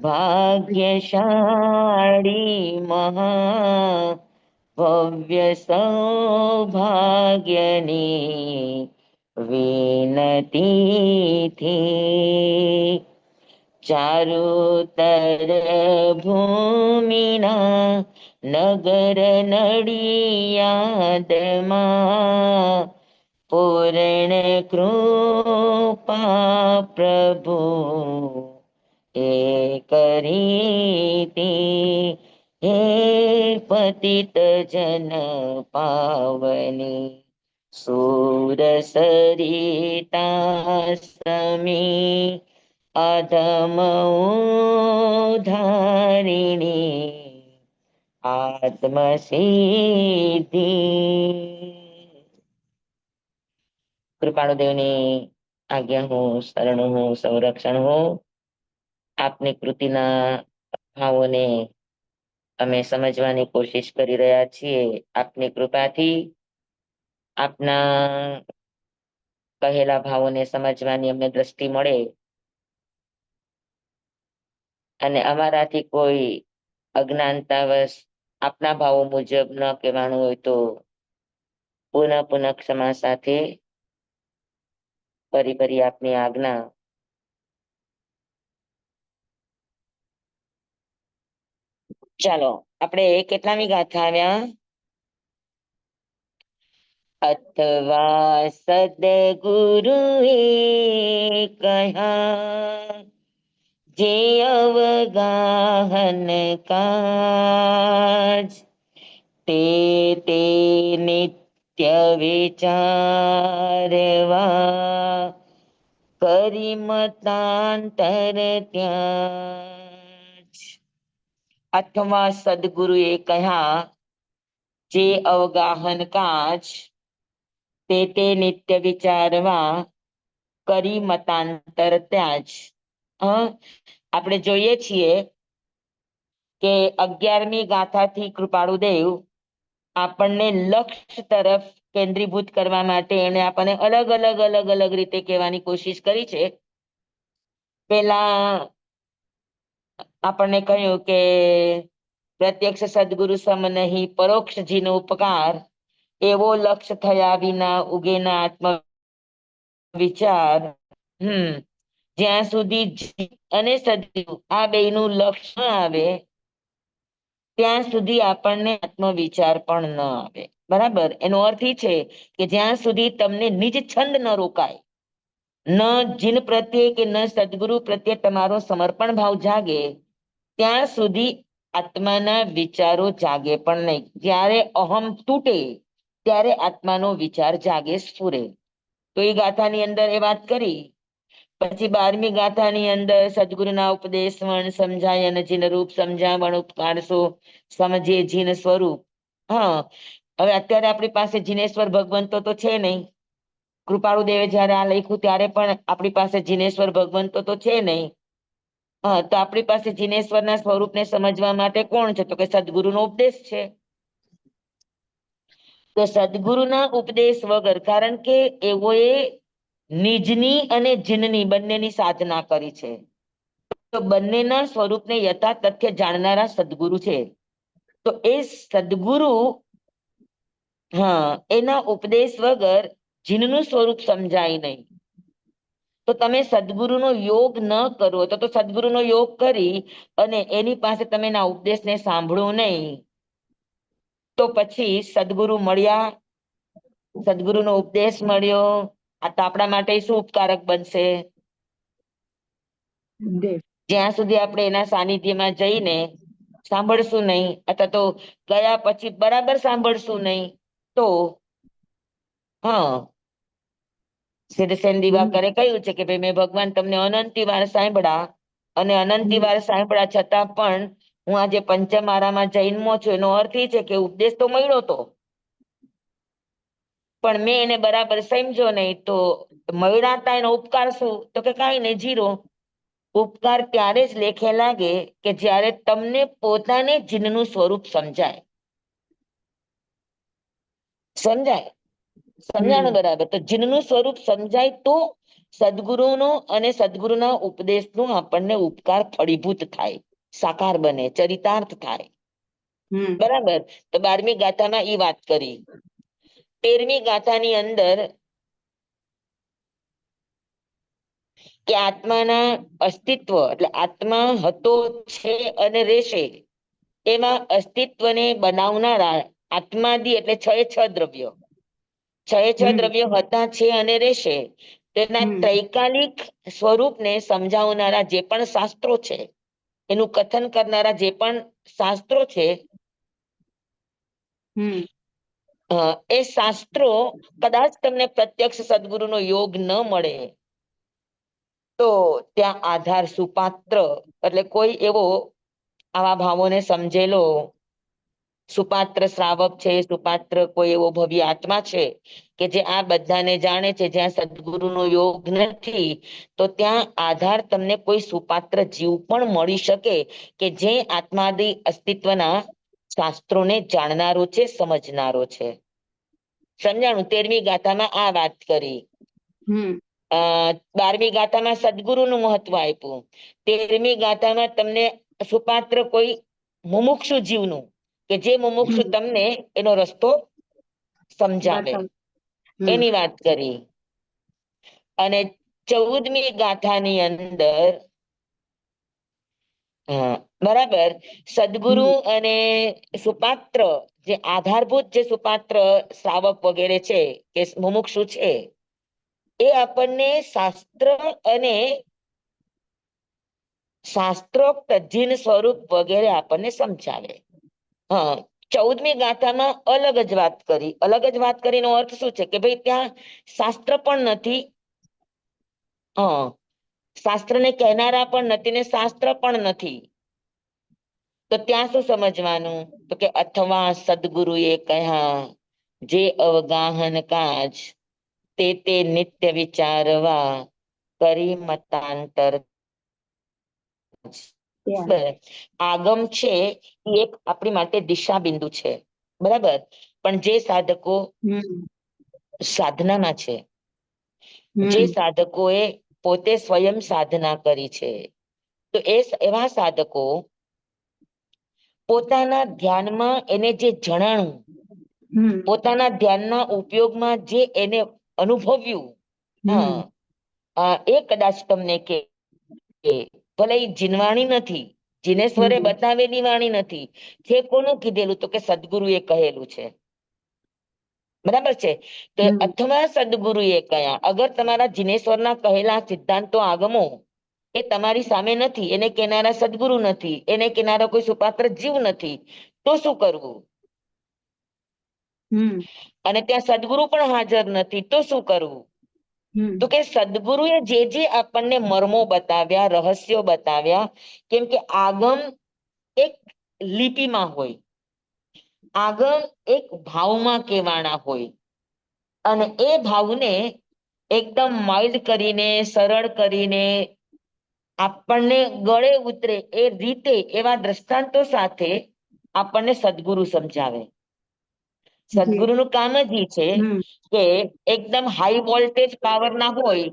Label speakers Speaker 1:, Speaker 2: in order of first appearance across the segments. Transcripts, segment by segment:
Speaker 1: ભાગ્યશાળી મહા ભવ્ય સૌભાગ્યની વિનતીથી ચારુતર ભૂમિના નગર નડિયાદમાં પૂર્ણ કૃપા પ્રભુ એ કરી હે પતિત જન પાવની સુર સરિતા સમી અધમ ઉદ્ધારિણી આત્મસિદ્ધિ. કૃપાળુદેવની આજ્ઞા હો, શરણ હો, સંરક્ષણ હો. આપની કૃતિના ભાવોને અમે સમજવાની કોશિશ કરી રહ્યા છીએ. આપની કૃપાથી આપના કહેલા ભાવોને સમજવાની અમને દ્રષ્ટિ મળે અને અમારાથી કોઈ અજ્ઞાનતાવશ આપના ભાવો મુજબ ન કહેવાનું હોય તો પુનઃ પુનઃ ક્ષમા સાથે ફરી આપની આજ્ઞા. ચાલો આપણે કેટલામી ગાથા આવ્યા? અથવા સદગુરુએ કહ્યા જે અવગાહન કાજ તે નિત્ય વિચારવા કરી મતાંતર ત્યાં. અથવા સદગુરુએ કહ્યા જે અવગાહન કાજ તે નિત્ય વિચારવા કરી મતાંતર ત્યાજ. આપણે જોઈએ છીએ કે 11મી ગાથાથી કૃપાળુદેવ આપણને લક્ષ્ય તરફ કેન્દ્રીભૂત કરવા માટે એને આપણને અલગ અલગ અલગ અલગ રીતે કહેવાની કોશિશ કરી છે. પેલા આપણને કહ્યું કે પ્રત્યક્ષ સદગુરુ સમ નહીં પરોક્ષ જીનો ઉપકાર એવો લક્ષ્ય થયા વિના ઉગેના આત્મ વિચાર. જ્યાં સુધી અને સદગુરુ આ બેયનું લક્ષ્ય ન આવે ત્યાં સુધી આપણને આત્મવિચાર પણ ન આવે. બરાબર? એનો અર્થ એ છે કે જ્યાં સુધી તમને નિજ છંદ ન રોકાય, ન જીન પ્રત્યે કે ન સદગુરુ પ્રત્યે તમારો સમર્પણ ભાવ જાગે, ત્યાં સુધી આત્માના વિચારો જાગે પણ નહીં. જ્યારે અહમ તૂટે ત્યારે આત્માનો વિચાર જાગે, સ્ફુરે. તો એ ગાથાની અંદર એ વાત કરી. પછી 12મી ગાથાની અંદર સદગુરુના ઉપદેશ વણ સમજાય અને જીન રૂપ સમજાવણ ઉપકારશો સમજે જીન સ્વરૂપ. હવે અત્યારે આપણી પાસે જીનેશ્વર ભગવંતો તો છે નહીં. કૃપાળુદેવે જયારે આ લખ્યું ત્યારે પણ આપણી પાસે જીનેશ્વર ભગવંતો તો છે નહીં. તો આપણી પાસે જીનેશ્વરના સ્વરૂપને સમજવા માટે કોણ છે? તો કે સદગુરુનો ઉપદેશ છે. તો સદગુરુના ઉપદેશ વગર, કારણ કે એઓએ નિજની અને જીનની બંનેની સાધના કરી છે, તો બંનેના સ્વરૂપને યથા તથ્ય જાણનારા સદગુરુ છે. તો એ સદગુરુ એના ઉપદેશ વગર જીનનું સ્વરૂપ સમજાય નહીં. તો તમે સદગુરુનો યોગ ન કરો તો સદગુરુનો યોગ કરી અને એની પાસે તમે એના ઉપદેશને સાંભળો નહીં, તો પછી સદગુરુ મળ્યા, સદગુરુનો ઉપદેશ મળ્યો, આ તો આપણા માટે શું ઉપકારક બનશે? જ્યાં સુધી આપણે એના સાનિધ્યમાં જઈને સાંભળશું નહીં, અથવા તો ગયા પછી બરાબર સાંભળશું નહીં, તો સિદ્ધસેન દિવાકરે કહ્યું છે કે ભાઈ મેં ભગવાન તમને અનંતી વાર સાંભળ્યા અને અનંતી વાર સાંભળ્યા છતાં પણ હું આજે પંચમારામાં જન્મો છું. એનો અર્થ એ છે કે ઉપદેશ તો મળ્યો તો, પણ મેં એને બરાબર સમજો નહીં. તો મળ્યા હતા એનો ઉપકાર શું? તો કે કાંઈ નહીં, જીરો. ઉપકાર ત્યારે જ લેખે લાગે કે જ્યારે તમને પોતાને જીનનું સ્વરૂપ સમજાય. સમજાણું બરાબર? તો જીનનું સ્વરૂપ સમજાય તો સદગુરુનો અને સદગુરુના ઉપદેશનું આપણને ઉપકાર ફળીભૂત થાય, સાકાર બને, ચરિતાર્થ થાય. બરાબર. તો 12મી ગાથામાં ઈ વાત કરી. 13મી ગાથાની અંદર કે આત્માના અસ્તિત્વ એટલે આત્મા હતો, છે અને રહેશે એમાં અસ્તિત્વને બનાવનારા આત્માદિ એટલે 6 દ્રવ્યો, 6 દ્રવ્યો હતા, છે અને રહેશે તેના ત્રૈકાલિક સ્વરૂપને સમજાવનારા જે પણ શાસ્ત્રો છે, એનું કથન કરનારા જે પણ શાસ્ત્રો છે, એ શાસ્ત્રો કદાચ તમને પ્રત્યક્ષ સદગુરુનો યોગ ન મળે તો ત્યાં આધાર સુપાત્ર એટલે કોઈ એવો આવા ભાવોને સમજેલો સુપાત્ર શ્રાવક છે, સુપાત્ર કોઈ એવો ભવ્ય આત્મા છે કે જે આ બધાને જાણે છે. જ્યાં સદગુરુનો યોગ નથી તો ત્યાં આધાર તમને કોઈ સુપાત્ર જીવ પણ મળી શકે કે જે આત્માદિ અસ્તિત્વના શાસ્ત્રોને જાણનારો છે, સમજનારો છે. સમજાણું? 13મી ગાથામાં આ વાત કરી. 12મી ગાથામાં સદગુરુનું મહત્વ આપ્યું. 13મી ગાથામાં તમને સુપાત્ર કોઈ મુમુક્ષુ જીવનું કે જે મુમુક્ષુ તમને એનો રસ્તો સમજાવે એની વાત કરી. અને 14મી ગાથાની અંદર બરાબર સદગુરુ અને સુપાત્ર જે આધારભૂત જે સુપાત્ર શ્રાવક વગેરે છે કે મુમુક્ષુ છે એ આપણને શાસ્ત્ર અને શાસ્ત્રોક્ત જીન સ્વરૂપ વગેરે આપણને સમજાવે. હા, 14મી ગાથામાં અલગ જ વાત કરી. અલગ જ વાત કરીનો અર્થ શું છે કે ભાઈ ત્યાં શાસ્ત્ર પણ નથી, શાસ્ત્રને કહેનારા પણ નથી ને શાસ્ત્ર પણ નથી. તો ત્યાં શું સમજવાનું? તો કે અથવા સદગુરુએ કહ્યા જે અવગાહન કાજ તે નિત્ય વિચારવા કરી મતાંતર. આગમ છે એ એક આપણી માટે દિશા બિંદુ છે, બરાબર. પણ જે સાધકો સાધનામાં છે, જે સાધકોએ પોતે સ્વયં સાધના કરી છે, તો એવા સાધકો પોતાના ધ્યાનમાં એને જે જણાણું, પોતાના ધ્યાનના ઉપયોગમાં જે એને અનુભવ્યું, એ કદાચ તમને કે ભલે એ જીનવાણી નથી, જીનેશ્વરે બતાવેલી વાણી નથી, જે કોનું કીધેલું? તો કે સદગુરુ એ કહેલું છે. બરાબર છે. તો અથવા સદગુરુ એ કયા, અગર તમારા જીનેશ્વરના કહેલા સિદ્ધાંતો આગમો એ તમારી સામે નથી, એને કેનારા સદગુરુ નથી, એને કેનારા કોઈ સુપાત્ર જીવ નથી, તો શું કરવું? અને ત્યાં સદગુરુ પણ હાજર નથી, તો શું કરવું? તો કે સદગુરુએ જે આપણને મર્મો બતાવ્યા, રહસ્યો બતાવ્યા, કેમ કે આગમ એક લિપિમાં હોય, આગમ એક ભાવમાં કહેવાના હોય, અને એ ભાવને એકદમ માઇલ્ડ કરીને, સરળ કરીને, આપણને ગળે ઉતરે એ રીતે એવા દ્રષ્ટાંતો સાથે આપણને સદગુરુ સમજાવે. સદગુરુનું કામ જ ઈ છે કે એકદમ હાઈ વોલ્ટેજ પાવર ના હોય,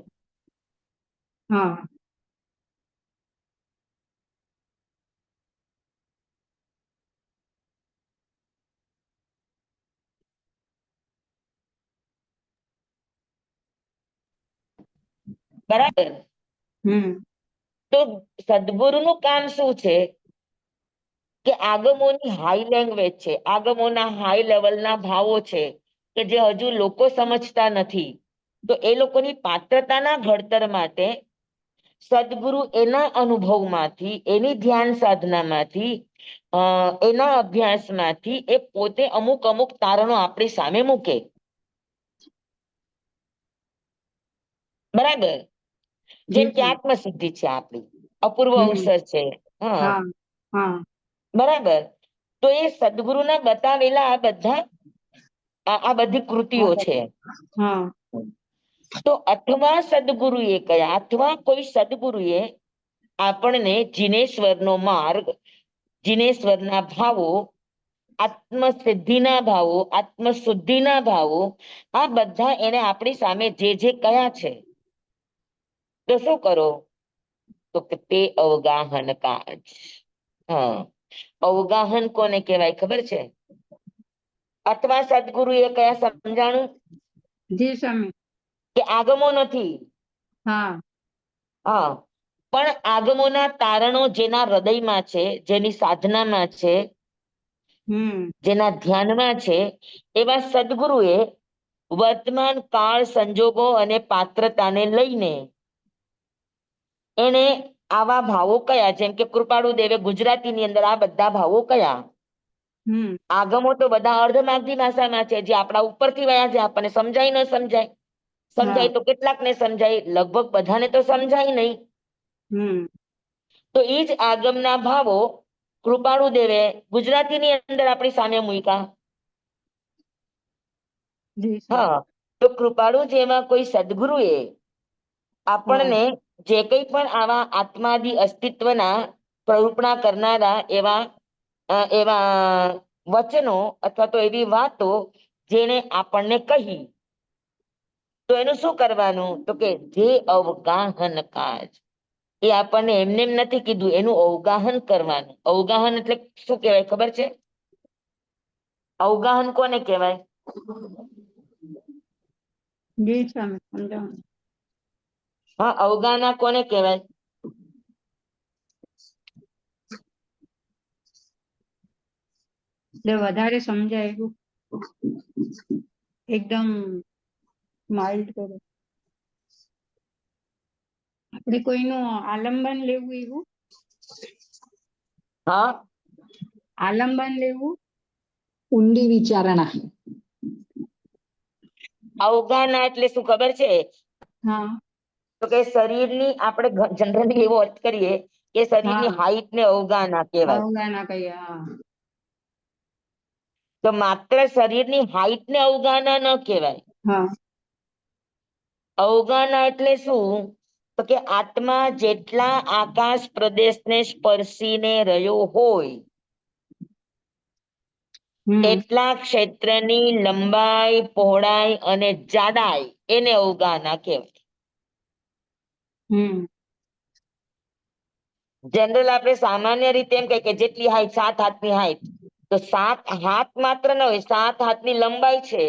Speaker 1: બરાબર. તો સદગુરુનું કામ શું છે કે આગમોની હાઈ લેંગ્વેજ છે, આગમોના હાઈ લેવલના ભાવો છે કે જે હજુ લોકો સમજતા નથી. તો એ લોકોની પાત્રતાના ઘડતર માટે સદગુરુ એના અનુભવમાંથી, એની ધ્યાન સાધનામાંથી, એના અભ્યાસમાંથી એ પોતે અમુક અમુક તારણો આપણી સામે મૂકે. બરાબર. જેમ કે આત્મસિદ્ધિ છે આપણી, અપૂર્વ અવસર છે. બરાબર. તો એ સદગુરુના બતાવેલા આ બધી કૃતિઓ છે. તો અથવા સદગુરુએ કયા, અથવા કોઈ સદગુરુએ આપણને જીનેશ્વરનો માર્ગ, જીનેશ્વરના ભાવો, આત્મસિદ્ધિના ભાવો, આત્મશુદ્ધિના ભાવો, આ બધા એને આપણી સામે જે કયા છે તો શું કરો? તો કે તે અવગાહન કાજ. હા, અવગાહન કોને કહેવાય ખબર છે? અથવા સદગુરુએ કયા સમજાણું
Speaker 2: જી સ્વામી.
Speaker 1: કે આગમો નથી.
Speaker 2: હા.
Speaker 1: હા, પણ આગમોના તારણો જેના હૃદયમાં છે, જેની સાધનામાં છે, જેના ધ્યાનમાં છે, એવા સદગુરુએ વર્તમાન કાળ સંજોગો અને પાત્રતાને લઈને એને આવા ભાવો કયા, જેમ કે કૃપાળુ દેવે ગુજરાતીની અંદર આ બધા ભાવો કયા. આગમો તો બધા અર્ધમાગધી ભાષામાં છે, જે આપણા ઉપરથી વયા છે, આપણને સમજાય ન સમજાય. સમજાય તો કેટલાક ને સમજાય, લગભગ બધાને તો સમજાય નહીં. તો એ જ આગમના ભાવો કૃપાળુ દેવે ગુજરાતીની અંદર આપણી સામે મૂક્યા. હા, તો કૃપાળુ જેવા કોઈ સદગુરુએ આપણને જે કંઈ પણ આવા આત્માદિ અસ્તિત્વના પ્રરૂપણા કરનારા એવા એવા વચનો અથવા તો એવી વાતો જેને આપણને કહી, તો એનું શું કરવાનું? તો કે જે અવગાહન કાજ. એ આપણને એમને એમ નથી કીધું, એનું અવગાહન કરવાનું. અવગાહન એટલે શું કહેવાય ખબર છે? અવગાહન કોને કહેવાય? હા, અવગાહના કોને કહેવાય?
Speaker 2: વધારે સમજાય એવું, એકદમ માઇલ્ડ કરો. આપણે કોઈનું આલંબન લેવું એવું.
Speaker 1: હા,
Speaker 2: આલંબન લેવું, ઊંડી વિચારણા.
Speaker 1: અવગાહના એટલે શું ખબર છે?
Speaker 2: હા.
Speaker 1: તો કે શરીરની આપણે જનરલી એવો અર્થ કરીએ કે શરીરની હાઈટ ને અવગાહના કહેવાય.
Speaker 2: અવગાહના કહીએ.
Speaker 1: તો માત્ર શરીરની હાઈટ ને અવગાહના ન કહેવાય.
Speaker 2: હા.
Speaker 1: અવગાહના એટલે શું? તો કે આત્મા જેટલા આકાશ પ્રદેશને સ્પર્શીને રહ્યો હોય એટલા ક્ષેત્રની લંબાઈ, પહોળાઈ અને જાડાઈ, એને અવગાહના કહેવાય. જનરલ આપણે સામાન્ય રીતે એમ કહીએ કે જેટલી હાઈટ 7 હાથની હાઈટ, તો 7 હાથ માત્ર ન હોય, 7 હાથની લંબાઈ છે,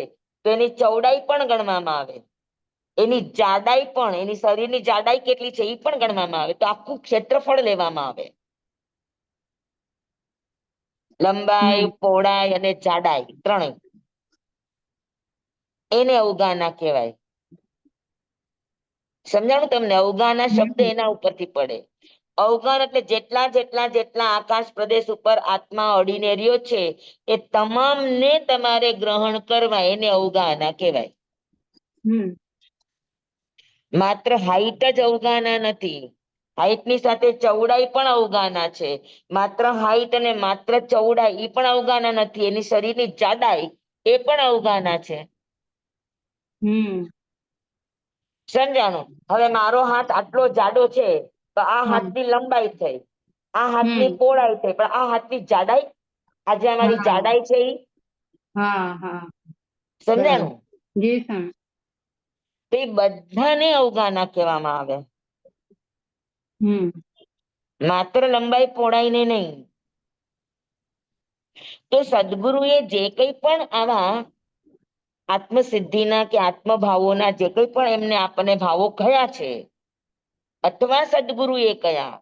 Speaker 1: તો એની ચૌડાઈ પણ ગણવામાં આવે. એની જાડાઈ પણ, એની શરીરની જાડાઈ કેટલી છે એ પણ ગણવામાં આવે. તો આખું ક્ષેત્રફળ લેવામાં આવે. લંબાઈ, પહોળાઈ અને જાડાઈ ત્રણેય, એને અવગાહના કહેવાય. સમજાણું તમને? અવગાહના શબ્દ એના ઉપરથી પડે. અવગાહન એટલે જેટલા જેટલા જેટલા આકાશ પ્રદેશ ઉપર આત્મા અડીને રહ્યો છે, એ તમામને તમારે ગ્રહણ કરવા, એને અવગાહના કહેવાય. માત્ર હાઈટ જ અવગાહના નથી, હાઈટની સાથે ચૌડાઈ પણ અવગાહના છે. માત્ર હાઈટ અને માત્ર ચૌડાઈ એ પણ અવગાહના નથી, એની શરીરની જાડાઈ એ પણ અવગાહના છે. સમજાણું? હવે મારો હાથ આટલો જાડો છે, તો આ હાથની લંબાઈ થઈ, આ હાથની પહોળાઈ થઈ, પણ આ હાથની જાડાઈ, આજે અમારી જાડાઈ છે એ સમજાણું? તો એ બધાને અવગાહના કહેવામાં આવે. માત્ર લંબાઈ પહોળાઈને નહીં. તો સદગુરુએ જે કંઈ પણ આવા આત્મસિદ્ધિના કે આત્મભાવોના જે કંઈ પણ એમને આપણને ભાવો કયા છે, અથવા સદગુરુએ કયા,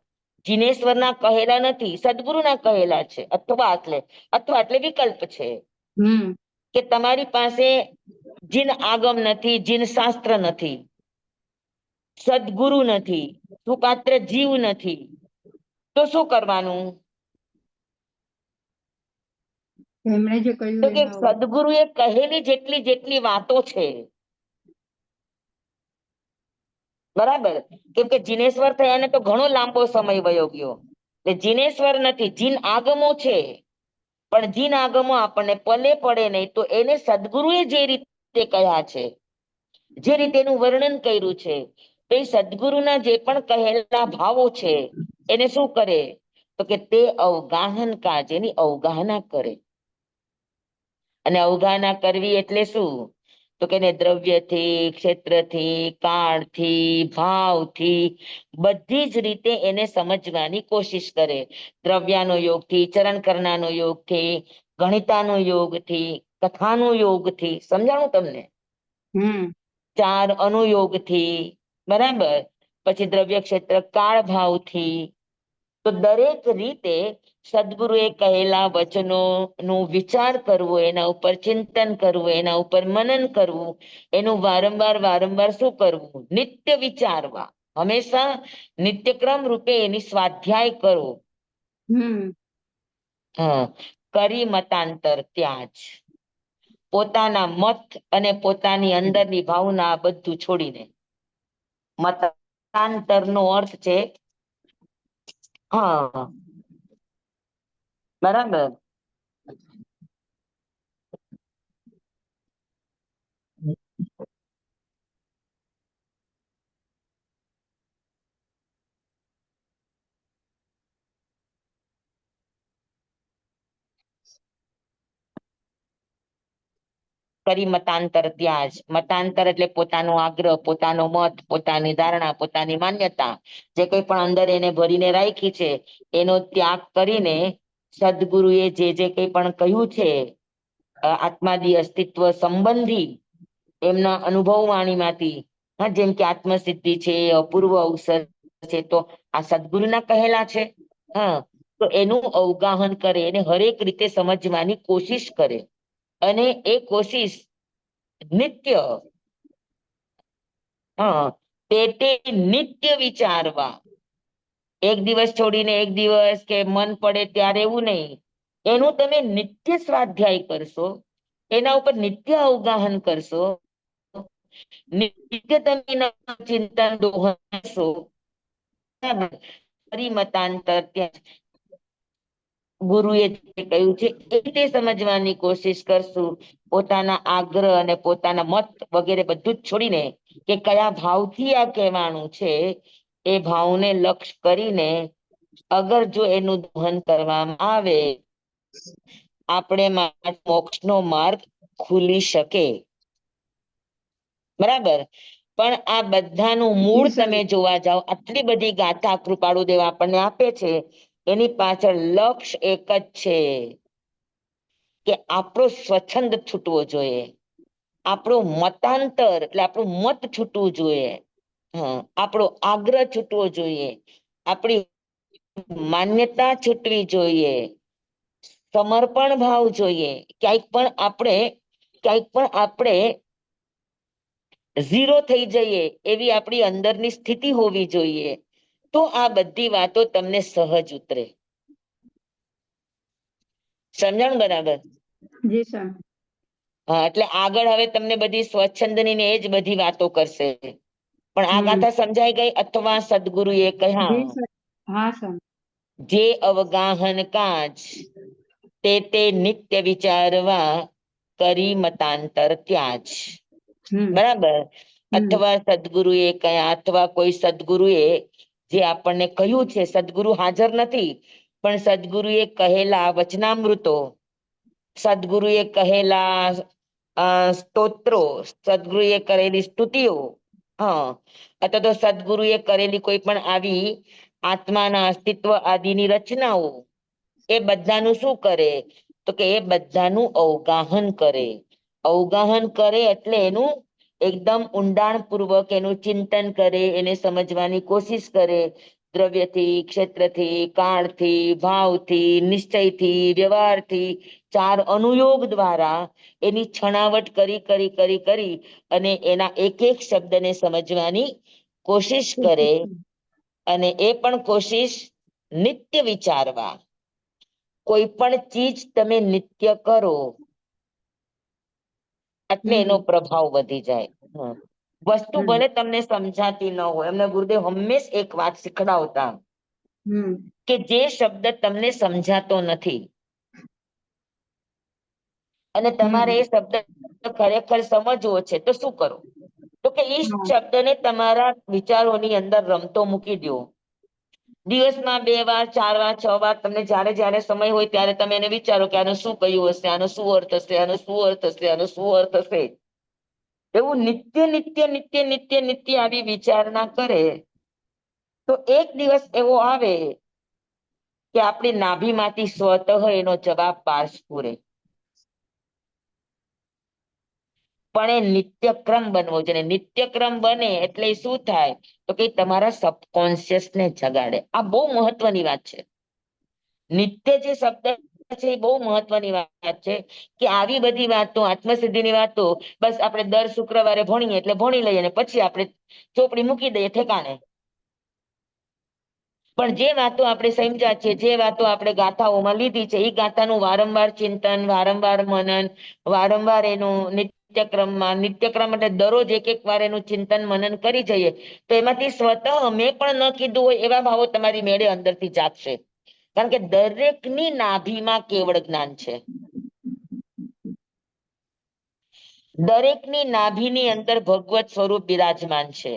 Speaker 1: જીનેશ્વરના કહેલા નથી, સદગુરુના કહેલા છે. અથવા એટલે વિકલ્પ છે કે તમારી પાસે જીન આગમ નથી, જીન શાસ્ત્ર નથી, સદગુરુ નથી, સુપાત્ર જીવ નથી, તો શું કરવાનું? તો કે સદગુરુએ કહેલી જેટલી જેટલી વાતો છે, બરાબર, કેમ કે જીનેશ્વર થયાને તો ઘણો લાંબો સમય વયો ગયો. એટલે જીનેશ્વર નથી, જીન આગમો છે, પણ જીન આગમો આપણને પલે પડે નહીં. તો એને સદગુરુએ જે રીતે કહ્યા છે, જે રીતે એનું વર્ણન કર્યું છે, તો એ સદગુરુના જે પણ કહેલા ભાવો છે, એને શું કરે? તો કે તે અવગાહન કાજ, એની અવગાહના કરે. અને અવગાહના કરવી એટલે શું? તો તો કે એને દ્રવ્યથી, ક્ષેત્રથી, કાળથી, ભાવથી બધી જ રીતે એને સમજવાની કોશિશ કરે. દ્રવ્યાનો યોગથી, ચરણ કરનાનો યોગથી, ગણિતાનો યોગથી, કથાનો યોગથી. સમજાણું તમને?
Speaker 2: હમ
Speaker 1: ચાર અનુયોગથી, બરાબર. પછી દ્રવ્ય ક્ષેત્ર કાળ ભાવથી. તો દરેક રીતે સદગુરુએ કહેલા વચનો નું વિચાર કરવો, એના ઉપર ચિંતન કરવું, એના ઉપર મનન કરવું, એનું વારંવાર વારંવાર શું કરવું? નિત્ય વિચારવા. હંમેશા નિત્યક્રમ રૂપે એની સ્વાધ્યાય કરો.
Speaker 2: હમ
Speaker 1: હા. કરી મતાંતર ત્યાજ. પોતાના મત અને પોતાની અંદરની ભાવના બધું છોડીને. મતાંતર નો અર્થ છે, હા, બરાબર. કરી મતાંતર ત્યાજ. મતાંતર એટલે પોતાનો આગ્રહ, પોતાનો મત, પોતાની ધારણા, પોતાની માન્યતા, જે કંઈ પણ અંદર એને ભરીને રાખી છે, એનો ત્યાગ કરીને સદગુરુએ જે જે કંઈ પણ કહ્યું છે, આત્માદી અસ્તિત્વ સંબંધી એમના અનુભવ વાણીમાંથી, હા, જેમ કે આત્મસિદ્ધિ છે, અપૂર્વ અવસર છે, તો આ સદગુરુના કહેલા છે. હા, તો એનું અવગાહન કરે, એને હરેક રીતે સમજવાની કોશિશ કરે. અને એ કોશિશ નિત્ય, હા, તે નિત્ય વિચારવા. એક દિવસ છોડીને એક દિવસ કે મન પડે ત્યારે એવું નહીં. એનું તમે નિત્ય સ્વાધ્યાય કરશો, એના ઉપર નિત્ય અવગાહન કરશો, નિત્ય તમે એના ચિંતન દોહનશો. મતાંતર ત્યાં ગુરુએ જે કહ્યું છે એ રીતે સમજવાની કોશિશ કરશું. પોતાના આગ્રહ અને પોતાના મત વગેરે બધું જ છોડીને, કે કયા ભાવથી આ કહેવાનું છે, એ ભાવને લક્ષ્ય કરીને અગર જો એનું દહન કરવામાં આવે, આપણે મોક્ષનો માર્ગ ખુલી શકે. બરાબર. પણ આ બધાનું મૂળ
Speaker 2: જી સર.
Speaker 1: તમે જોવા જાઓ, આટલી બધી ગાથા કૃપાળુ દેવ આપણને આપે છે, એની પાછળ લક્ષ્ય એક જ છે, કે આપણો સ્વચ્છંદ છૂટવો જોઈએ, આપણું મતાંતર એટલે આપણું મત છૂટવું જોઈએ. હા, આપણો આગ્રહ છૂટવો જોઈએ, આપણી માન્યતા છૂટવી જોઈએ, સમર્પણ ભાવ જોઈએ. ક્યાંક પણ આપણે ઝીરો થઈ જઈએ એવી આપણી અંદરની સ્થિતિ હોવી જોઈએ. તો આ બધી વાતો તમને સહજ ઉતરે. સમજણ બરાબર?
Speaker 2: જી સર.
Speaker 1: હા, એટલે આગળ હવે તમને બધી સ્વચ્છંદની ને એ જ બધી વાતો કરશે. પણ આ
Speaker 2: હમ
Speaker 1: ગાથા સમજાઈ ગઈ? અથવા સદગુરુએ
Speaker 2: જી
Speaker 1: કહ્યા
Speaker 2: સર. હા સર.
Speaker 1: જે અવગાહન કાજ તે નિત્ય વિચારવા, કરી મતાંતર ત્યાજ.
Speaker 2: હમ
Speaker 1: બરાબર.
Speaker 2: હમ
Speaker 1: અથવા સદગુરુએ કયા, અથવા કોઈ સદગુરુએ જે આપણને કહ્યું છે, સદગુરુ હાજર નથી, પણ સદગુરુએ કહેલા વચનામૃતો, સદગુરુએ કહેલા સ્તોત્રો, સદગુરુએ કરેલી સ્તુતિઓ, હા, અથવા તો સદગુરુએ કરેલી કોઈ પણ આવી આત્માના અસ્તિત્વ આદિની રચનાઓ, એ બધાનું શું કરે? તો કે એ બધાનું અવગાહન કરે. અવગાહન કરે એટલે એનું એકદમ ઊંડાણ પૂર્વક એનું ચિંતન કરે, એને સમજવાની કોશિશ કરે. દ્રવ્યથી, ક્ષેત્રથી, કાળથી, ભાવથી, નિશ્ચયથી, વ્યવહારથી, ચાર અનુયોગ દ્વારા એની છણાવટ કરી અને એના એક એક શબ્દને સમજવાની કોશિશ કરે. અને એ પણ કોશિશ નિત્ય વિચારવા. કોઈ પણ ચીજ તમે નિત્ય કરો એટલે એનો
Speaker 2: હમ
Speaker 1: પ્રભાવ વધી જાય. વસ્તુ
Speaker 2: હમ
Speaker 1: ભલે તમને સમજાતી ન હોય, એમને ગુરુદેવ હંમેશ એક વાત શીખડાવતા,
Speaker 2: હમ
Speaker 1: કે જે શબ્દ તમને સમજાતો નથી અને તમારે
Speaker 2: હમ
Speaker 1: એ શબ્દ ખરેખર સમજવો છે, તો શું કરો? તો કે એ
Speaker 2: હા
Speaker 1: શબ્દને તમારા વિચારોની અંદર રમતો મૂકી દો. દિવસમાં 2 વાર, 4 વાર, 6 વાર, તમને જયારે જયારે સમય હોય ત્યારે તમે એને વિચારો કે આનું શું કહ્યું હશે, આનો શું અર્થ હશે, આનો શું અર્થ હશે, આનો શું અર્થ હશે. એવું નિત્ય નિત્ય નિત્ય નિત્ય નિત્ય આવી વિચારણા કરે તો એક દિવસ એવો આવે કે આપણી નાભીમાંથી સ્વતઃ એનો જવાબ પાસ પૂરે. પણ એ નિત્યક્રમ બનવો જોઈએ. નિત્યક્રમ બને એટલે શું થાય તો કે તમારા સબકોન્શિયસ ને જગાડે. આ બહુ મહત્વની વાત છે. નિત્ય જે શબ્દ છે એ બહુ મહત્વની વાત છે કે આવી બધી વાતો, આત્મસિદ્ધિની વાતો બસ આપણે દર શુક્રવારે ભણીએ એટલે ભણી લઈએ અને પછી આપણે ચોપડી મૂકી દઈએ ઠેકાણે. પણ જે વાતો આપણે સમજ્યા છે, જે વાતો આપણે ગાથાઓમાં લીધી છે, એ ગાથાનું વારંવાર ચિંતન, વારંવાર મનન, વારંવાર એનું નિત્યક્રમમાં, નિત્યક્રમ એટલે દરરોજ એક વાર એનું ચિંતન મનન કરી જઈએ તો એમાંથી સ્વતઃ મેં પણ ન કીધું હોય એવા ભાવો તમારી મેળે અંદરથી જાગશે. કારણ કે દરેકની નાભીમાં કેવળ જ્ઞાન છે. દરેકની નાભીની અંદર ભગવત સ્વરૂપ બિરાજમાન છે.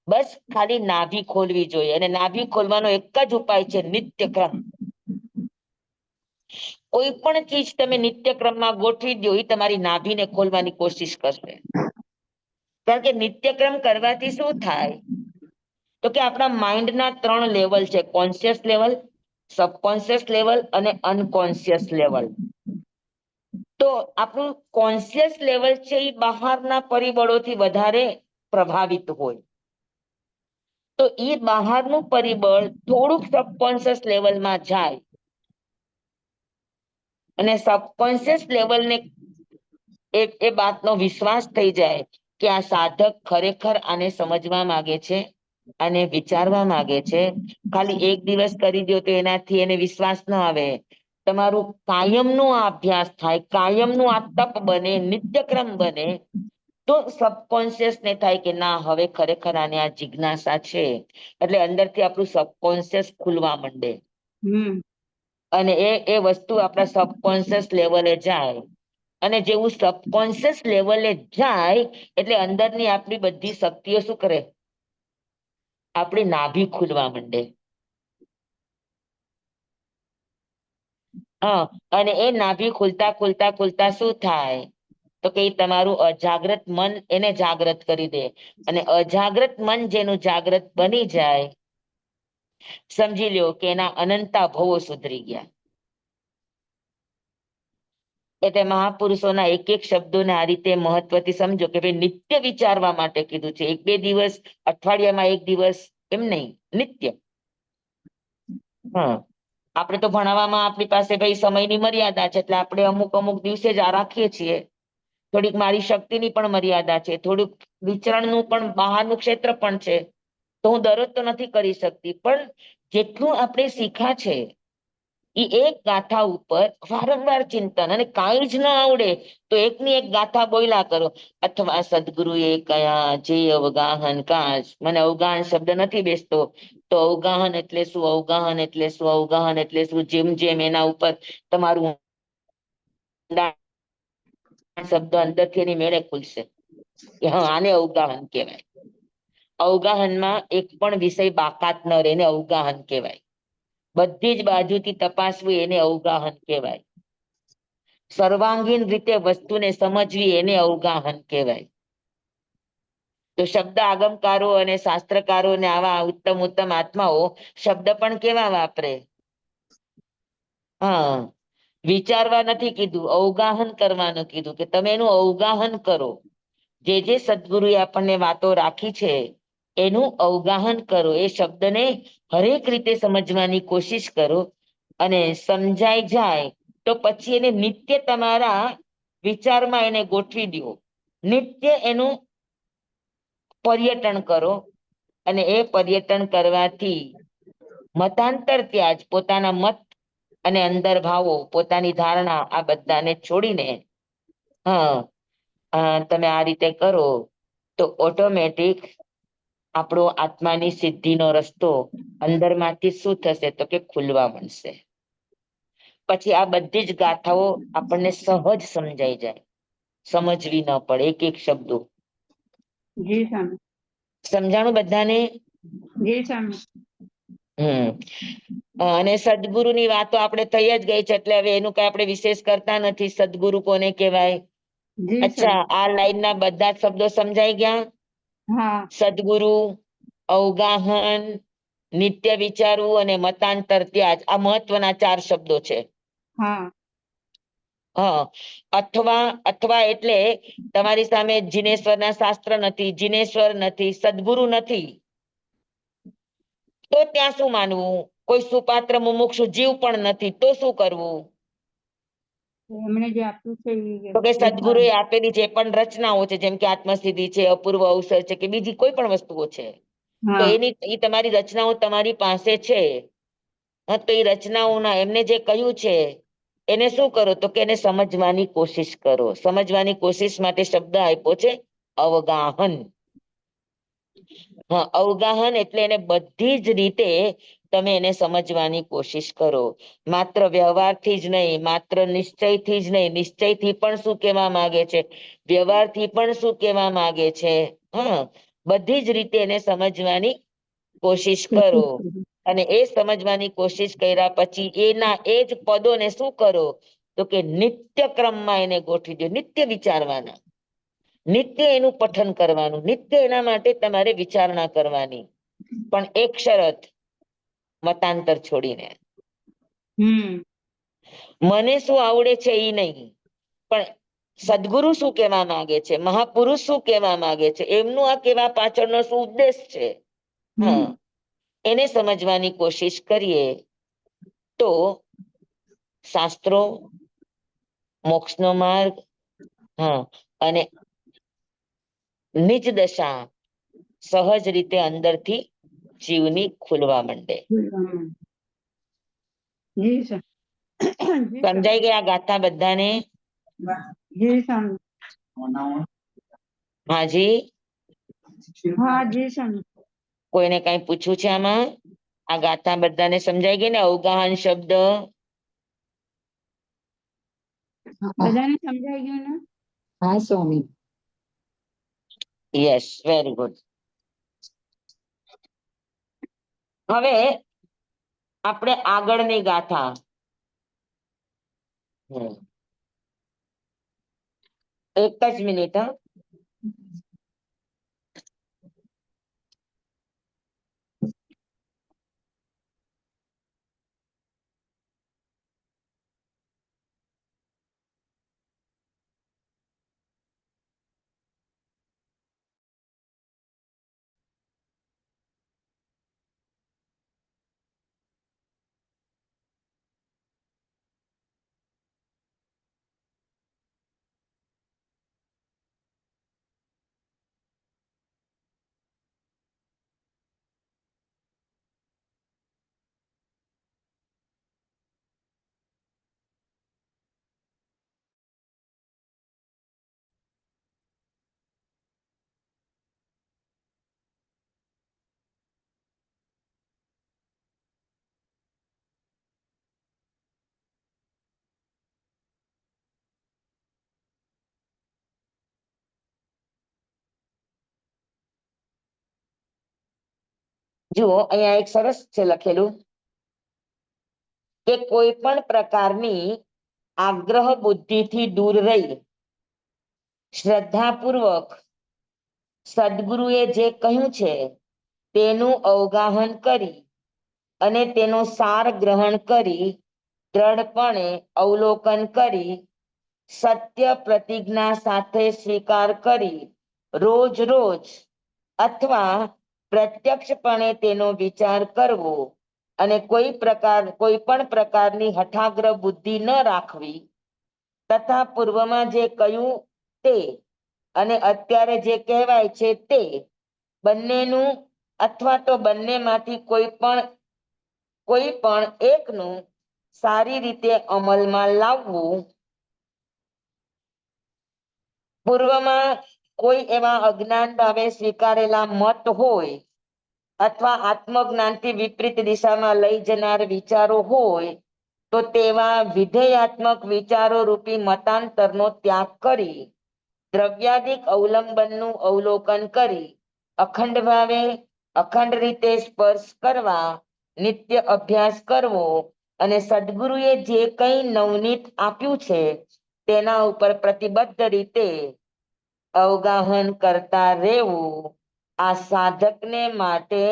Speaker 1: બસ ખાલી નાભી ખોલવી જોઈએ અને નાભી ખોલવાનો એક જ ઉપાય છે નિત્યક્રમ. કોઈ પણ ચીજ તમે નિત્યક્રમમાં ગોઠવી દો એ તમારી નાભીને ખોલવાની કોશિશ કરશે. કારણ કે નિત્યક્રમ કરવાથી શું થાય તો કે આપણા માઇન્ડના 3 લેવલ છે: કોન્શિયસ લેવલ, સબકોન્શિયસ લેવલ અને અનકોન્શિયસ લેવલ. તો આપણું કોન્શિયસ લેવલ છે એ બહારના પરિબળોથી વધારે પ્રભાવિત હોય. તો એ બહારનું પરિબળ થોડુંક સબકોન્શિયસ લેવલમાં જાય અને સબકોન્શિયસ લેવલને એ વાતનો વિશ્વાસ થઈ જાય કે આ સાધક ખરેખર આને સમજવા માંગે છે અને વિચારવા માંગે છે. ખાલી એક દિવસ કરી દો તો એનાથી એને વિશ્વાસ ન આવે. તમારું કાયમનો આ અભ્યાસ થાય, કાયમનું આ તપ બને, નિત્યક્રમ બને તો સબકોન્શિયસ ને થાય કે ના હવે ખરેખર આને આ જિજ્ઞાસા છે. એટલે અંદરથી આપણું સબકોન્શિયસ ખુલવા માંડે
Speaker 2: હમ
Speaker 1: અને એ વસ્તુ આપણા સબકોન્શિયસ લેવલે જાય. અને જેવું સબકોન્શિયસ લેવલે જાય એટલે અંદરની આપણી બધી શક્તિઓ શું કરે? આપણી નાભી ખુલવા માંડે. હા, અને એ નાભી ખુલતા ખુલતા ખુલતા શું થાય તો કે તમારું અજાગ્રત મન એને જાગ્રત કરી દે. અને અજાગ્રત મન જેનું જાગ્રત બની જાય સમજી લ્યો કે એના અનંતા ભવો સુધરી ગયા. એટલે મહાપુરુષોના એક એક શબ્દોને આ રીતે મહત્વથી સમજો કે ભાઈ નિત્ય વિચારવા માટે કીધું છે. 1-2 દિવસ, અઠવાડિયામાં 1 દિવસ એમ નહીં, નિત્ય. હા, આપણે તો ભણાવવામાં આપણી પાસે ભાઈ સમયની મર્યાદા છે એટલે આપણે અમુક અમુક દિવસે જ આ રાખીએ છીએ. થોડીક મારી શક્તિની પણ મર્યાદા છે, થોડુંક વિચરણનું પણ બહારનું ક્ષેત્ર પણ છે. તો હું દરરોજ તો નથી કરી શકતી, પણ જેટલું આપણે શીખ્યા છે એ એક ગાથા ઉપર વારંવાર ચિંતન, અને કાંઈ જ ન આવડે તો એકની એક ગાથા બોલ્યા કરો. અથવા સદગુરુએ કયા જે અવગાહન કાજ, મને અવગાહન શબ્દ નથી બેસતો તો અવગાહન એટલે શું, અવગાહન એટલે શું, અવગાહન એટલે શું, જેમ જેમ એના ઉપર તમારું શબ્દ અંદરથી એની મેળે ખુલશે કે હા આને અવગાહન કહેવાય. અવગાહનમાં એક પણ વિષય બાકાત ન રહે એને અવગાહન કહેવાય. બધી જ બાજુથી તપાસવું એને અવગાહન કહેવાય. સર્વાંગીણ રીતે વસ્તુને સમજવી એને અવગાહન કહેવાય. તો શબ્દ આગમકારો અને શાસ્ત્રકારો ને આવા ઉત્તમ ઉત્તમ આત્માઓ શબ્દ પણ કેવા વાપરે? હા, વિચારવા નથી કીધું, અવગાહન કરવાનું કીધું કે તમે એનું અવગાહન કરો. જે જે સદગુરુએ આપણને વાતો રાખી છે એનું અવગાહન કરો. એ શબ્દને હરેક રીતે સમજવાની કોશિશ કરો અને સમજાઈ જાય તો પછી એને નિત્ય તમારા વિચારમાં એને ગોઠવી દો. નિત્ય એનું પર્યટન કરો અને એ પર્યટન કરવાથી મતાંતર ત્યાજ, પોતાના મત અને અંદર ભાવો, પોતાની ધારણા આ બધાને છોડીને હા, તમે આ રીતે કરો તો ઓટોમેટિક આપણો આત્માની સિદ્ધિનો રસ્તો અંદરમાંથી શું થશે તો કે ખુલવા માંડશે. પછી આ બધી જ ગાથાઓ આપણને સહજ સમજાઈ જાય, સમજવી ન પડે એક એક શબ્દો.
Speaker 2: જી સ્વામી.
Speaker 1: સમજાણું બધાને?
Speaker 2: જી સ્વામી.
Speaker 1: અને સદગુરુની વાતો આપણે થઈ જ ગઈ છે એટલે હવે એનું કઈ આપણે વિશેષ કરતા નથી. સદગુરુ કોને કહેવાય?
Speaker 2: જી
Speaker 1: અચ્છા,
Speaker 2: સ્વામી
Speaker 1: આ લાઈન ના બધા જ શબ્દો સમજાઈ ગયા?
Speaker 2: હા
Speaker 1: સદગુરુ, અવગાહન, નિત્ય વિચારવું અને મતાંતર ત્યાજ, આ મહત્વના 4 શબ્દો છે.
Speaker 2: હા
Speaker 1: હા, અથવા અથવા એટલે તમારી સામે જીનેશ્વરના શાસ્ત્ર નથી, જીનેશ્વર નથી, સદગુરુ નથી, તો ત્યાં શું માનવું? કોઈ સુપાત્ર મુમુક્ષુ જીવ પણ નથી, તો શું કરવું?
Speaker 2: એમણે જે આપ્યું છે
Speaker 1: તો કે
Speaker 2: એ
Speaker 1: સદગુરુએ આપેલી જે પણ રચનાઓ છે, જેમ કે આત્મસિદ્ધિ છે, અપૂર્વ અવસર છે, કે બીજી કોઈ પણ વસ્તુઓ છે, તો
Speaker 2: હા
Speaker 1: એ તમારી રચનાઓ તમારી પાસે છે. હા, તો એ રચનાઓના એમને જે કહ્યું છે એને શું કરો? તો કે એને સમજવાની કોશિશ કરો. સમજવાની કોશિશ માટે શબ્દ આપ્યો છે અવગાહન. હા, અવગાહન એટલે એને બધી જ રીતે તમે એને સમજવાની કોશિશ કરો. માત્ર વ્યવહારથી જ નહીં, માત્ર નિશ્ચયથી જ નહીં, નિશ્ચયથી પણ શું કહેવા માંગે છે, વ્યવહારથી પણ શું કહેવા માંગે છે. હા, બધી જ રીતે એને સમજવાની કોશિશ કરો. અને એ સમજવાની કોશિશ કર્યા પછી એના એ જ પદોને શું કરો? તો કે નિત્ય ક્રમમાં એને ગોઠવી દો. નિત્ય વિચારવાના, નિત્ય એનું પઠન કરવાનું, નિત્ય એના માટે તમારે વિચારણા કરવાની. પણ એક શરત, મતાંતર છોડીને.
Speaker 2: હમ
Speaker 1: મને શું આવડે છે એ નહીં, પણ સદગુરુ શું કહેવા માંગે છે, મહાપુરુષ શું કહેવા માંગે છે, એમનું આ કહેવા પાછળનો શું ઉદ્દેશ છે, હા,
Speaker 2: હમ
Speaker 1: એને સમજવાની કોશિશ કરીએ તો શાસ્ત્રો, મોક્ષનો માર્ગ, હા, અને નિજ દશા સહજ રીતે અંદરથી જીવની ખુલવા માંડે.
Speaker 2: જી સર જી સર
Speaker 1: સમજાઈ ગયા ગાથા બધાને?
Speaker 2: જી સ્વામી
Speaker 1: હાજી,
Speaker 2: હા જી સ્વામી
Speaker 1: કોઈને કઈ પૂછવું છે આમાં? આ ગાથા બધાને સમજાઈ ગઈ ને? અવગાહન શબ્દ
Speaker 2: બધાને સમજાઈ ગયું ને?
Speaker 3: હા સ્વામી.
Speaker 1: Yes, very good. હવે આપણે આગળની ગાથા, એક જ મિનિટ. હા, જુઓ અહીંયા એક સરસ છે લખેલું કે કોઈ પણ પ્રકારની આગ્રહ બુદ્ધિથી દૂર રહી શ્રદ્ધાપૂર્વક સદગુરુએ જે કહ્યું છે તેનું અવગાહન કરી અને તેનો સાર ગ્રહણ કરી દ્રઢપણે અવલોકન કરી સત્ય પ્રતિજ્ઞા સાથે સ્વીકાર કરી રોજ રોજ અથવા પ્રત્યક્ષપણે તેનો વિચાર કરવો અને કોઈ પણ પ્રકારની હઠાગ્ર બુદ્ધિ ન રાખવી તથા પૂર્વમાં જે કહ્યું તે અને અત્યારે જે કહેવાય છે તે બંનેનું અથવા તો બંનેમાંથી કોઈ પણ એકનું સારી રીતે અમલમાં લાવવું, પૂર્વમાં કોઈ એવા અજ્ઞાન ભાવે સ્વીકારેલા મત હોય અથવા આત્મજ્ઞાનથી વિપરીત દિશામાં લઈ જનાર વિચારો હોય તો તેવા વિધેયાત્મક વિચારો રૂપી મતાંતરનો ત્યાગ કરી દ્રવ્યાદિક અવલંબનનું અવલોકન કરી અખંડ ભાવે અખંડ રીતે સ્પર્શ કરવા નિત્ય અભ્યાસ કરવો અને સદગુરુએ જે કંઈ નવનીત આપ્યું છે તેના ઉપર પ્રતિબદ્ધ રીતે અવગાહન કરતા રહેવું આ સાધકને માટે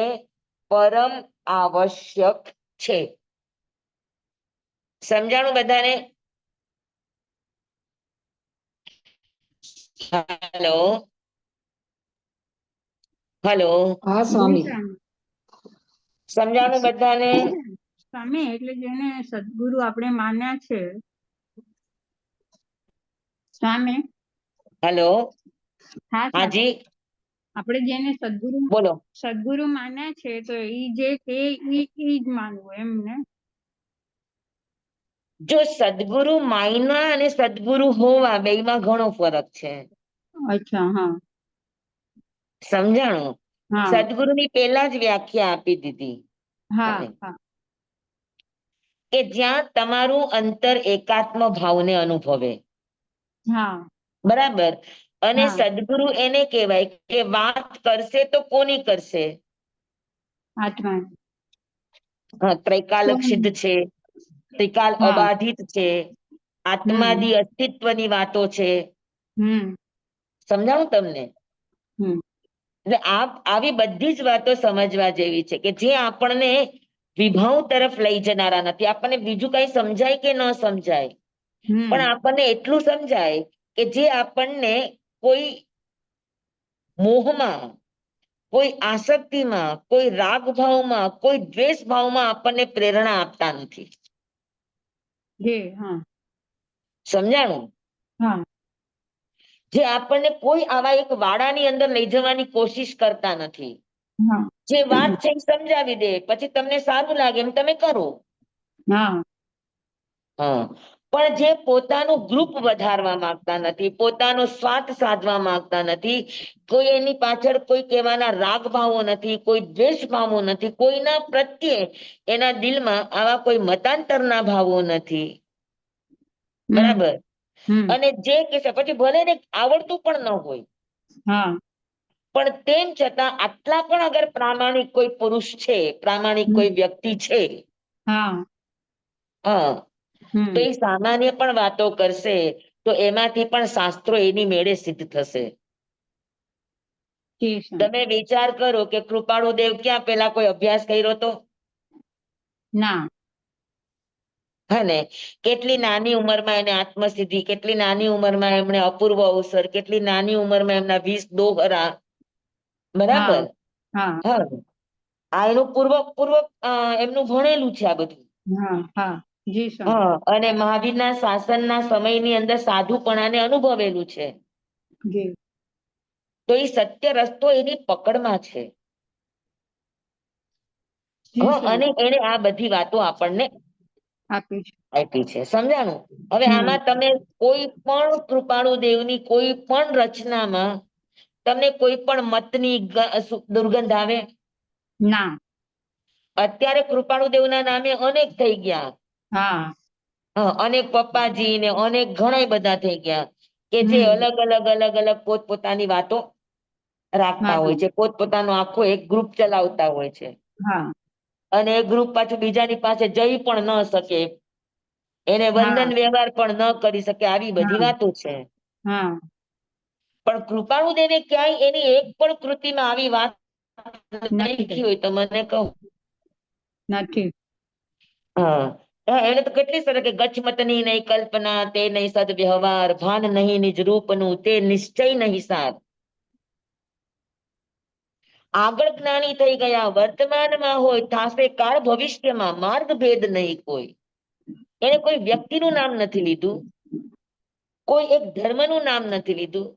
Speaker 1: પરમ આવશ્યક છે. સમજાણું બધાને? હેલો હેલો,
Speaker 3: હા
Speaker 2: જી
Speaker 3: સ્વામી.
Speaker 2: સ્વામી.
Speaker 1: સમજાણું બધાને?
Speaker 2: સ્વામી એટલે જેને સદગુરુ આપણે માન્યા છે સ્વામી.
Speaker 1: હેલો,
Speaker 2: હા સ્વામી,
Speaker 1: હાજી
Speaker 2: આપણે જેને
Speaker 1: બોલો.
Speaker 2: સદગુરુ માન્યા છે તો ઈ જે કે ઈ જ માનવું એમ ને?
Speaker 1: જો સદગુરુ માયના અને સદગુરુ હોવા બેયમાં ઘણો ફરક છે.
Speaker 2: અચ્છા, હા
Speaker 1: સમજાણું?
Speaker 2: હા
Speaker 1: સદગુરુની પહેલા જ વ્યાખ્યા આપી દીધી
Speaker 2: હા
Speaker 1: તમે
Speaker 2: હા
Speaker 1: કે જ્યાં તમારું અંતર એકાત્મ ભાવને અનુભવે.
Speaker 2: હા
Speaker 1: બરાબર. અને
Speaker 2: હા
Speaker 1: સદગુરુ એને કહેવાય કે વાત કરશે તો કોની કરશે?
Speaker 2: આત્મા.
Speaker 1: ત્રૈકાલક સિદ્ધ છે, ત્રિકાલ
Speaker 2: હા
Speaker 1: અબાધિત છે,
Speaker 2: હમ
Speaker 1: આત્માદી અસ્તિત્વની વાતો છે.
Speaker 2: હમ
Speaker 1: સમજાણું તમને?
Speaker 2: હમ
Speaker 1: એટલે આવી બધી જ વાતો સમજવા જેવી છે કે જે આપણને વિભાવ તરફ લઈ જનારા નથી. આપણને બીજું કઈ સમજાય કે ન સમજાય, પણ
Speaker 2: હમ
Speaker 1: આપણને એટલું સમજાય કે જે આપણને કોઈ મોહમાં, કોઈ આસક્તિમાં, કોઈ રાગ ભાવમાં, કોઈ દ્વેષ ભાવમાં આપણને પ્રેરણા આપતા નથી.
Speaker 2: હા
Speaker 1: સમજાણું?
Speaker 2: હા
Speaker 1: જે આપણને કોઈ આવા એક વાડાની અંદર લઈ જવાની કોશિશ કરતા નથી.
Speaker 2: હા
Speaker 1: જે વાત છે એ સમજાવી દે, પછી તમને સારું લાગે એમ તમે કરો.
Speaker 2: હા
Speaker 1: હા, પણ જે પોતાનું ગ્રુપ વધારવા માંગતા નથી, પોતાનો સ્વાર્થ સાધવા માંગતા નથી, કોઈ એની પાછળ કોઈ કહેવાના રાગ ભાવો નથી, કોઈ દ્વેષ ભાવો નથી, કોઈના પ્રત્યે એના દિલમાં આવા કોઈ મતાંતરના ભાવો નથી.
Speaker 2: હમ
Speaker 1: બરાબર.
Speaker 2: હમ
Speaker 1: અને જે કે પછી ભલે ને આવડતું પણ ન હોય,
Speaker 2: હા
Speaker 1: પણ તેમ છતાં આટલા પણ અગર પ્રામાણિક કોઈ પુરુષ છે, પ્રામાણિક
Speaker 2: હમ
Speaker 1: કોઈ વ્યક્તિ છે,
Speaker 2: હા
Speaker 1: હા, તો
Speaker 2: હમ
Speaker 1: એ સામાન્ય પણ વાતો કરશે તો એમાંથી પણ શાસ્ત્રો એની મેળે સિદ્ધ થશે.
Speaker 2: જી સ્વામી.
Speaker 1: તમે વિચાર કરો કે કૃપાળુ દેવ ક્યાં પેલા કોઈ અભ્યાસ કર્યો તો?
Speaker 2: ના.
Speaker 1: હા ને, કેટલી નાની ઉંમરમાં એને આત્મસિદ્ધિ, કેટલી નાની ઉંમરમાં એમણે અપૂર્વ અવસર, કેટલી નાની ઉંમરમાં એમના 20 દોહરા.
Speaker 2: હા
Speaker 1: બરાબર.
Speaker 2: હા
Speaker 1: હા, આ એનું પૂર્વ એમનું ભણેલું છે આ બધું.
Speaker 2: હા હા જી સ્વામી.
Speaker 1: હા, અને મહાવીરના શાસનના સમયની અંદર સાધુપણાને અનુભવેલું છે.
Speaker 2: જી
Speaker 1: તો એ સત્ય રસ્તો એની પકડમાં છે.
Speaker 2: જી
Speaker 1: અને
Speaker 2: સ્વામી
Speaker 1: એને આ બધી વાતો આપણને
Speaker 2: આપી છે.
Speaker 1: આપી છે. સમજાણું? હવે
Speaker 2: હમ
Speaker 1: આમાં તમે કોઈ પણ કૃપાળુ દેવની કોઈ પણ રચનામાં તમને કોઈ પણ મતની દુર્ગંધ આવે?
Speaker 2: ના.
Speaker 1: અત્યારે કૃપાળુ દેવના નામે અનેક થઈ ગયા.
Speaker 2: હા
Speaker 1: હા, અનેક પપ્પાજી ને અનેક ઘણા બધા થઈ ગયા કે જે
Speaker 2: હમ
Speaker 1: અલગ અલગ પોતપોતાની વાતો રાખતા
Speaker 2: હા
Speaker 1: હોય છે, પોતપોતાનો આખો એક ગ્રુપ ચલાવતા હોય છે.
Speaker 2: હા
Speaker 1: અને એ ગ્રુપ પાછું બીજાની પાસે જઈ પણ ન શકે, એને
Speaker 2: હા
Speaker 1: વંદન વ્યવહાર પણ ન કરી શકે, આવી બધી
Speaker 2: હા
Speaker 1: વાતો છે.
Speaker 2: હા
Speaker 1: પણ કૃપાળુ દેવે ક્યાંય એની એક પણ કૃતિમાં આવી વાત
Speaker 2: નથી
Speaker 1: લખી
Speaker 2: થઈ.
Speaker 1: હોય તો મને કહો.
Speaker 2: નથી.
Speaker 1: હા. એને તો કેટલી સરસ કે ગચ્છમતની નહીં કલ્પના, તે નહીં સદ વ્યવહાર, ભાન નહીં નિજ રૂપનું, તે નિશ્ચય નહીં સાર. આગળ જ્ઞાની થઈ ગયા, વર્તમાનમાં હોય, થાશે કાળ ભવિષ્યમાં, માર્ગ ભેદ નહીં કોઈ. એને કોઈ વ્યક્તિનું નામ નથી લીધું, કોઈ એક ધર્મનું નામ નથી લીધું.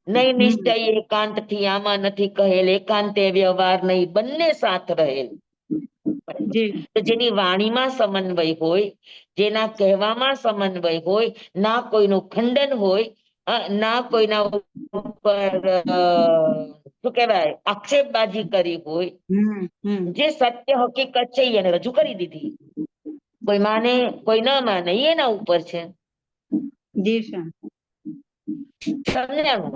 Speaker 1: નહીં
Speaker 2: હમ
Speaker 1: નિશ્ચય એકાંતથી આમાં નથી કહેલ, એકાંતે વ્યવહાર નહીં, બંને સાથ રહેલ.
Speaker 2: જી
Speaker 1: તો જેની વાણીમાં સમન્વય હોય, જેના કહેવામાં સમન્વય હોય, ના કોઈનું ખંડન હોય, ના કોઈના ઉપર શું કહેવાય આક્ષેપબાજી કરી હોય,
Speaker 2: હમ
Speaker 1: જે સત્ય હકીકત છે એ એને રજૂ કરી દીધી. કોઈ માને કોઈ ન માને એ એના ઉપર છે.
Speaker 2: જી સર.
Speaker 1: સમજાણું?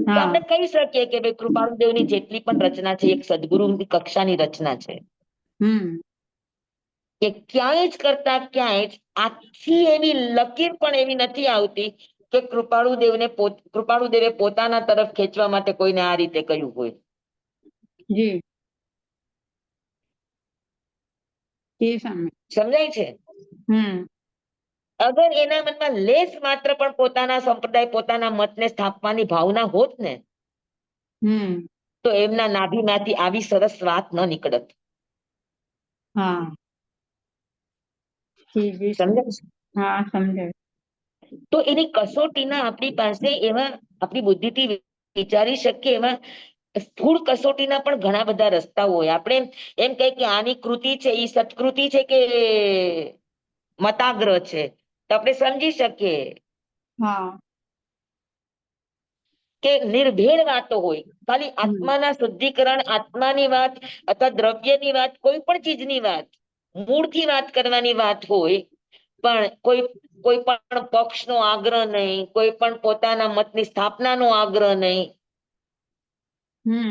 Speaker 1: તો
Speaker 2: હા
Speaker 1: આપણે કહી શકીએ કે ભાઈ કૃપાળુદેવની જેટલી પણ રચના છે એક સદગુરુની કક્ષાની રચના છે.
Speaker 2: હમ
Speaker 1: કે ક્યાંય જ કરતા ક્યાંય જ આખી એવી લકીર પણ એવી નથી આવતી કે કૃપાળુ દેવે પોતાના તરફ ખેંચવા માટે કોઈને આ રીતે કહ્યું હોય.
Speaker 2: જી જી સ્વામી.
Speaker 1: સમજાય છે? અગર એના મનમાં લેશ માત્ર પણ પોતાના સંપ્રદાય પોતાના મતને સ્થાપવાની ભાવના હોત ને તો એમના નાભીમાંથી આવી સરસ વાત ન નીકળત.
Speaker 2: હા જી જી
Speaker 1: સમજાય છે?
Speaker 2: હા સમજાય.
Speaker 1: તો એની કસોટીના આપણી પાસે એવા આપણી બુદ્ધિથી વિચારી શકીએ એવા સ્થૂળ કસોટીના પણ ઘણા બધા રસ્તાઓ હોય. આપણે એમ કહીએ કે આની કૃતિ છે એ સત્કૃતિ છે કે મતાગ્રહ છે, તો આપણે સમજી શકીએ
Speaker 2: હા
Speaker 1: કે નિર્ભેળ વાતો હોય. ખાલી આત્માના શુદ્ધિકરણ, આત્માની વાત અથવા દ્રવ્યની વાત, કોઈ પણ ચીજની વાત, મૂળથી વાત કરવાની વાત હોય, પણ કોઈ પણ પક્ષનો આગ્રહ નહીં, કોઈ પણ પોતાના મતની સ્થાપનાનો આગ્રહ નહીં.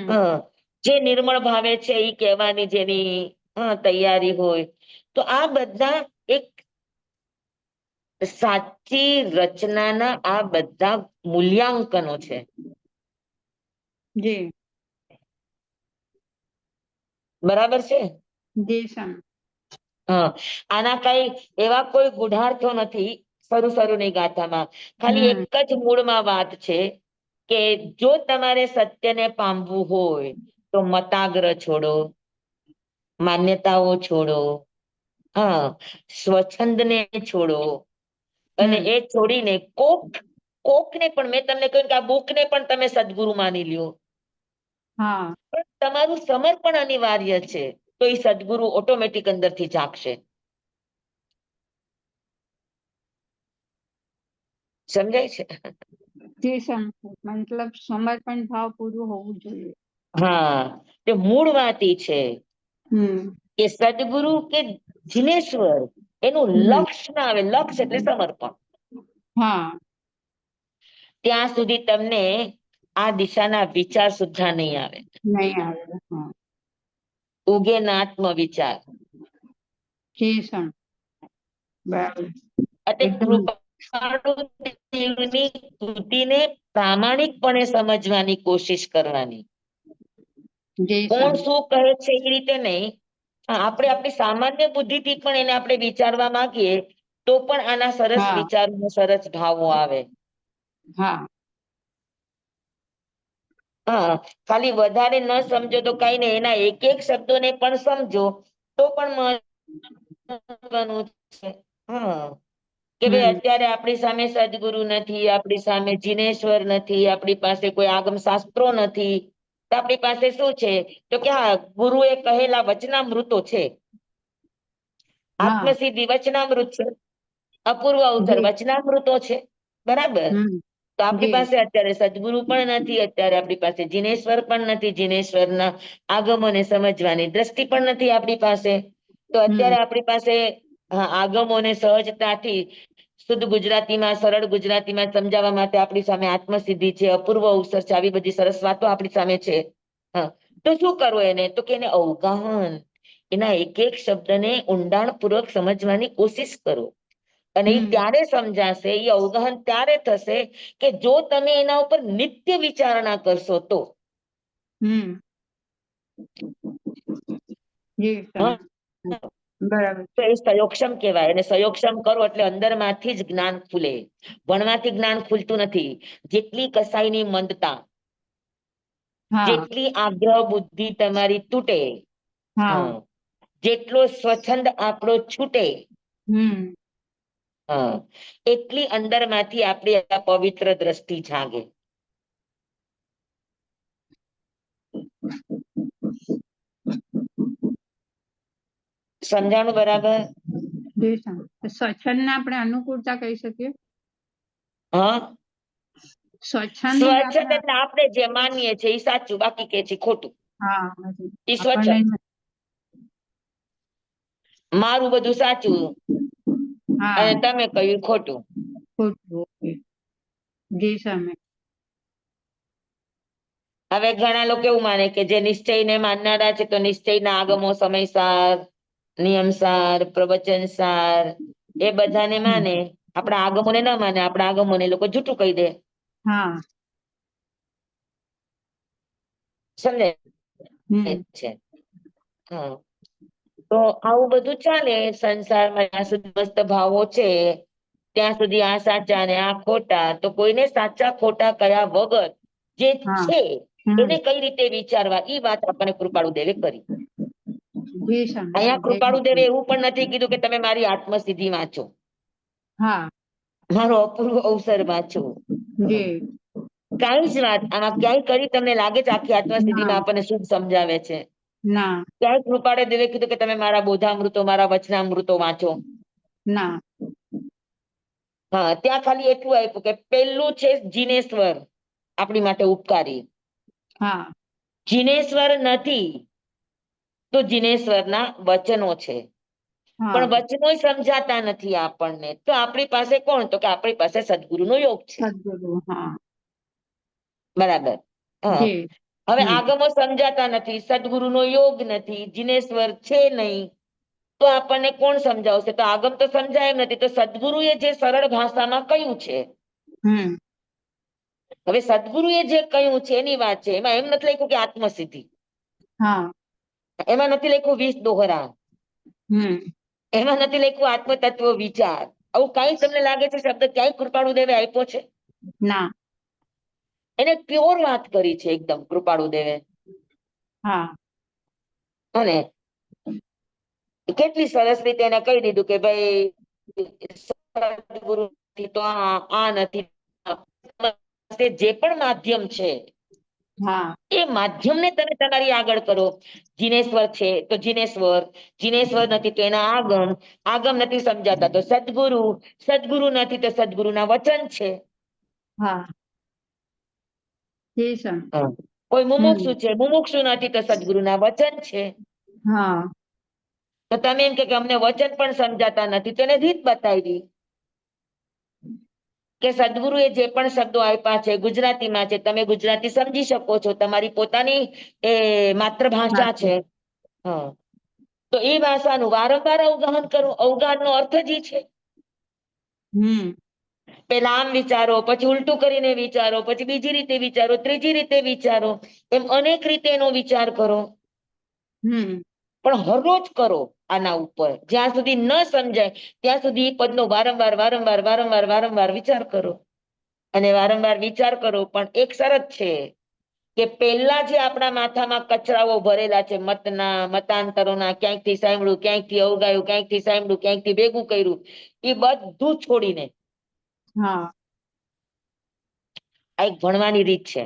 Speaker 1: હા, જે નિર્મળ ભાવે છે એ કહેવાની જેની તૈયારી હોય, તો આ બધા એક સાચી રચનાના આ બધા મૂલ્યાંકનો છે.
Speaker 2: જી
Speaker 1: બરાબર છે?
Speaker 2: જી સ્વામી.
Speaker 1: હા, આના કઈ એવા કોઈ ગુઢાર્થો નથી શરૂની ગાથામાં. ખાલી એક જ મૂળમાં વાત છે કે જો તમારે સત્યને પામવું હોય તો મતાગ્રહ છોડો, માન્યતાઓ છોડો, હા, સ્વચ્છંદને છોડો, અને એ છોડીને કોકને પણ, મેં તમને કહ્યું કે આ બુકને પણ તમે સદગુરુ માની લ્યો,
Speaker 2: હા
Speaker 1: પણ તમારું સમર્પણ અનિવાર્ય છે, તો એ સદગુરુ ઓટોમેટિક અંદરથી જાગશે. સમજાય છે?
Speaker 2: જી સ્વામી. મતલબ સમર્પણ ભાવ પૂરું હોવું જોઈએ.
Speaker 1: હા, તે મૂળ વાત ઈ છે
Speaker 2: હમ
Speaker 1: કે સદગુરુ કે જિનેશ્વર એનું
Speaker 2: હમ
Speaker 1: લક્ષ ના આવે. લક્ષ એટલે સમર્પણ.
Speaker 2: હા
Speaker 1: ત્યાં સુધી તમને આ દિશાના વિચાર સુદ્ધા નહીં આવે.
Speaker 2: નહીં આવે. હા
Speaker 1: ઉગે ના આત્મવિચાર.
Speaker 2: જી સ્વામી. બરાબર.
Speaker 1: એટલે
Speaker 2: એકદમ.
Speaker 1: કૃપાળુ દેવની કૃતિને પ્રામાણિકપણે સમજવાની કોશિશ કરવાની.
Speaker 2: જી
Speaker 1: કોણ
Speaker 2: સ્વામી.
Speaker 1: શું કહે છે એ રીતે નહીં. હા, આપણે આપણી સામાન્ય બુદ્ધિથી પણ એને આપણે વિચારવા માંગીએ તો પણ આના સરસ
Speaker 2: હા
Speaker 1: વિચારો, સરસ ભાવો આવે.
Speaker 2: હા
Speaker 1: હા, ખાલી વધારે ન સમજો તો કઈ નહીં, એના એક એક શબ્દોને પણ સમજો તો પણ મહત્વનું છે. હા, કે ભાઈ અત્યારે આપણી સામે સદગુરુ નથી, આપણી સામે જિનેશ્વર નથી, આપણી પાસે કોઈ આગમ શાસ્ત્રો નથી, તો આપણી પાસે શું છે? તો કે હા, ગુરુ એ કહેલા વચનામૃતો છે.
Speaker 2: હા
Speaker 1: આત્મસિદ્ધિ વચનામૃત છે, અપૂર્વ અવસર
Speaker 2: જી
Speaker 1: વચનામૃતો છે. બરાબર. તો આપણી
Speaker 2: જી
Speaker 1: પાસે અત્યારે સદગુરુ પણ નથી, અત્યારે આપણી પાસે જિનેશ્વર પણ નથી, જિનેશ્વરના આગમોને સમજવાની દ્રષ્ટિ પણ નથી આપણી પાસે. તો અત્યારે આપણી પાસે આગમોને સહજતાથી શુદ્ધ ગુજરાતીમાં, સરળ ગુજરાતીમાં સમજાવવા માટે આપણી સામે આત્મસિદ્ધિ છે, અપૂર્વ અવસર છે, આવી બધી સરસ વાતો આપણી સામે છે. હા, તો શું કરવું એને? તો કે એને અવગાહન, એના એક એક શબ્દને ઊંડાણ પૂર્વક સમજવાની કોશિશ કરો. અને એ ત્યારે સમજાશે, એ અવગાહન ત્યારે થશે કે જો તમે એના ઉપર નિત્ય વિચારણા કરશો તો.
Speaker 2: હમ જી
Speaker 1: હા,
Speaker 2: સ્વામી. બરાબર
Speaker 1: તો
Speaker 2: છે.
Speaker 1: એ સયોક્ષમ કહેવાય. અને સયોક્ષમ કરો એટલે અંદરમાંથી જ જ્ઞાન ખુલે. ભણવાથી જ્ઞાન ખુલતું નથી. જેટલી કસાયની મંદતા,
Speaker 2: હા
Speaker 1: જેટલી આગ્રહ બુદ્ધિ તમારી તૂટે,
Speaker 2: હા
Speaker 1: હા, જેટલો સ્વચ્છંદ આપણો છૂટે,
Speaker 2: હમ
Speaker 1: હા, એટલી અંદરમાંથી આપણી આ પવિત્ર દ્રષ્ટિ જાગે. સમજાણું બરાબર?
Speaker 2: જી સ્વામી. સ્વચ્છંદને આપણે અનુકૂળતા કહી શકીએ.
Speaker 1: હા,
Speaker 2: સ્વચ્છંદ ને
Speaker 1: સ્વચ્છંદ
Speaker 2: આપણે.
Speaker 1: એટલે આપણે જે માનીએ છીએ એ સાચું, બાકી કે છે ખોટું.
Speaker 2: હા
Speaker 1: એ સ્વચ્છંદ.
Speaker 2: આપણને.
Speaker 1: મારું બધું સાચું
Speaker 2: હા
Speaker 1: અને તમે કહ્યું ખોટું.
Speaker 2: ખોટું. ઓકે. જી સ્વામી.
Speaker 1: હવે ઘણા લોકો એવું માને કે જે નિશ્ચયને માનનારા છે તો નિશ્ચયના આગમો સમયસર નિયમસાર, પ્રવચનસાર એ બધાને માને, આપણા આગમોને ન માને, આપણા આગમોને એ લોકો જૂઠું કહી દે.
Speaker 2: હા
Speaker 1: સમજે
Speaker 2: હમ
Speaker 1: છે. હા, તો આવું બધું ચાલે સંસારમાં. જ્યાં સુધી મસ્ત ભાવો છે ત્યાં સુધી આ સાચા ને આ ખોટા. તો કોઈને સાચા ખોટા કયા વગર જે
Speaker 2: હા
Speaker 1: છે
Speaker 2: હમ
Speaker 1: એને કઈ રીતે વિચારવા, એ વાત આપણને કૃપાળુ દેવે કરી.
Speaker 2: જી સ્વામી
Speaker 1: અહીંયા
Speaker 2: સમજાઈ
Speaker 1: કૃપાળુ દેવે
Speaker 2: ગયું.
Speaker 1: એવું પણ નથી કીધું કે તમે મારી આત્મસિદ્ધિ વાંચો,
Speaker 2: હા
Speaker 1: મારો અપૂર્વ અવસર વાંચો.
Speaker 2: જી
Speaker 1: કાંઈ જ વાત આમાં ક્યાંય કરી તમને લાગે છે આખી
Speaker 2: ના
Speaker 1: આત્મસિદ્ધિમાં આપણને શું સમજાવે છે?
Speaker 2: ના
Speaker 1: ક્યાંય કૃપાળે દેવે કીધું કે તમે મારા બોધામૃતો, મારા વચનામૃતો વાંચો.
Speaker 2: ના
Speaker 1: હા, ત્યાં ખાલી એટલું આપ્યું કે પેલું છે જીનેશ્વર, આપણી માટે ઉપકારી.
Speaker 2: હા
Speaker 1: જીનેશ્વર નથી તો જીનેશ્વરના વચનો છે.
Speaker 2: હા
Speaker 1: પણ વચનો સમજાતા નથી આપણને. તો આપણી પાસે કોણ? તો કે આપણી પાસે સદગુરુનો યોગ છે.
Speaker 2: સદગુરુ હા
Speaker 1: બરાબર. હા,
Speaker 2: જી
Speaker 1: હવે
Speaker 2: હમ
Speaker 1: આગમો સમજાતા નથી, સદગુરુનો યોગ નથી, જીનેશ્વર છે નહીં, તો આપણને કોણ સમજાવશે? તો આગમ તો સમજાય એમ નથી. તો સદગુરુએ જે સરળ ભાષામાં કહ્યું છે,
Speaker 2: હમ
Speaker 1: હવે સદગુરુએ જે કહ્યું છે એની વાત છે. એમાં એમ નથી લખ્યું કે આત્મસિદ્ધિ,
Speaker 2: હા
Speaker 1: એમાં નથી લખ્યું 20 દોહરા,
Speaker 2: હમ
Speaker 1: એમાં નથી લખ્યું આત્મતત્વ વિચાર. આવું કઈ તમને લાગે છે શબ્દ ક્યાંય કૃપાળુ દેવે આપ્યો છે?
Speaker 2: ના
Speaker 1: એને પ્યોર વાત કરી છે એકદમ કૃપાળુ દેવે.
Speaker 2: હા
Speaker 1: અને કેટલી સરસ રીતે એને કહી દીધું કે ભાઈ સદગુરુ નથી તો આ નથી. જે પણ માધ્યમ છે
Speaker 2: હા
Speaker 1: એ માધ્યમને તમે તમારી આગળ કરો. જીનેશ્વર છે તો જીનેશ્વર, જીનેશ્વર નથી તો એના આગમ, આગમ નથી સમજાતા તો સદગુરુ, સદગુરુ નથી તો સદગુરુના વચન છે.
Speaker 2: હા જી સ્વામી
Speaker 1: હા. કોઈ મુમુક્ષુ
Speaker 2: હમ
Speaker 1: છે, મુમુક્ષુ નથી તો સદગુરુના વચન છે.
Speaker 2: હા
Speaker 1: તો તમે એમ કે અમને વચન પણ સમજાતા નથી, તો એને રીત બતાવી કે સદગુરુએ જે પણ શબ્દો આપ્યા છે ગુજરાતીમાં છે, તમે ગુજરાતી સમજી શકો છો, તમારી પોતાની એ માતૃભાષા
Speaker 2: સાચું
Speaker 1: છે. હા, તો એ ભાષાનું વારંવાર અવગાહન કરો. અવગાહનનો અર્થ જ ઈ છે.
Speaker 2: હમ
Speaker 1: પેલા આમ વિચારો, પછી ઉલટું કરીને વિચારો, પછી બીજી રીતે વિચારો, ત્રીજી રીતે વિચારો, એમ અનેક રીતે એનો વિચાર કરો.
Speaker 2: હમ
Speaker 1: પણ હરરોજ કરો આના ઉપર. જ્યાં સુધી ન સમજાય ત્યાં સુધી ઈ પદનો વારંવાર વારંવાર વારંવાર વારંવાર વિચાર કરો. અને વારંવાર વિચાર કરો, પણ એક શરત છે કે પેલા જે આપણા માથામાં કચરાઓ ભરેલા છે, મતના, મતાંતરોના, ક્યાંકથી સાંભળ્યું, ક્યાંકથી અવગાયું, ક્યાંકથી સાંભળ્યું, ક્યાંકથી ભેગું કર્યું, એ બધું છોડીને
Speaker 2: હા
Speaker 1: આ એક ભણવાની રીત છે.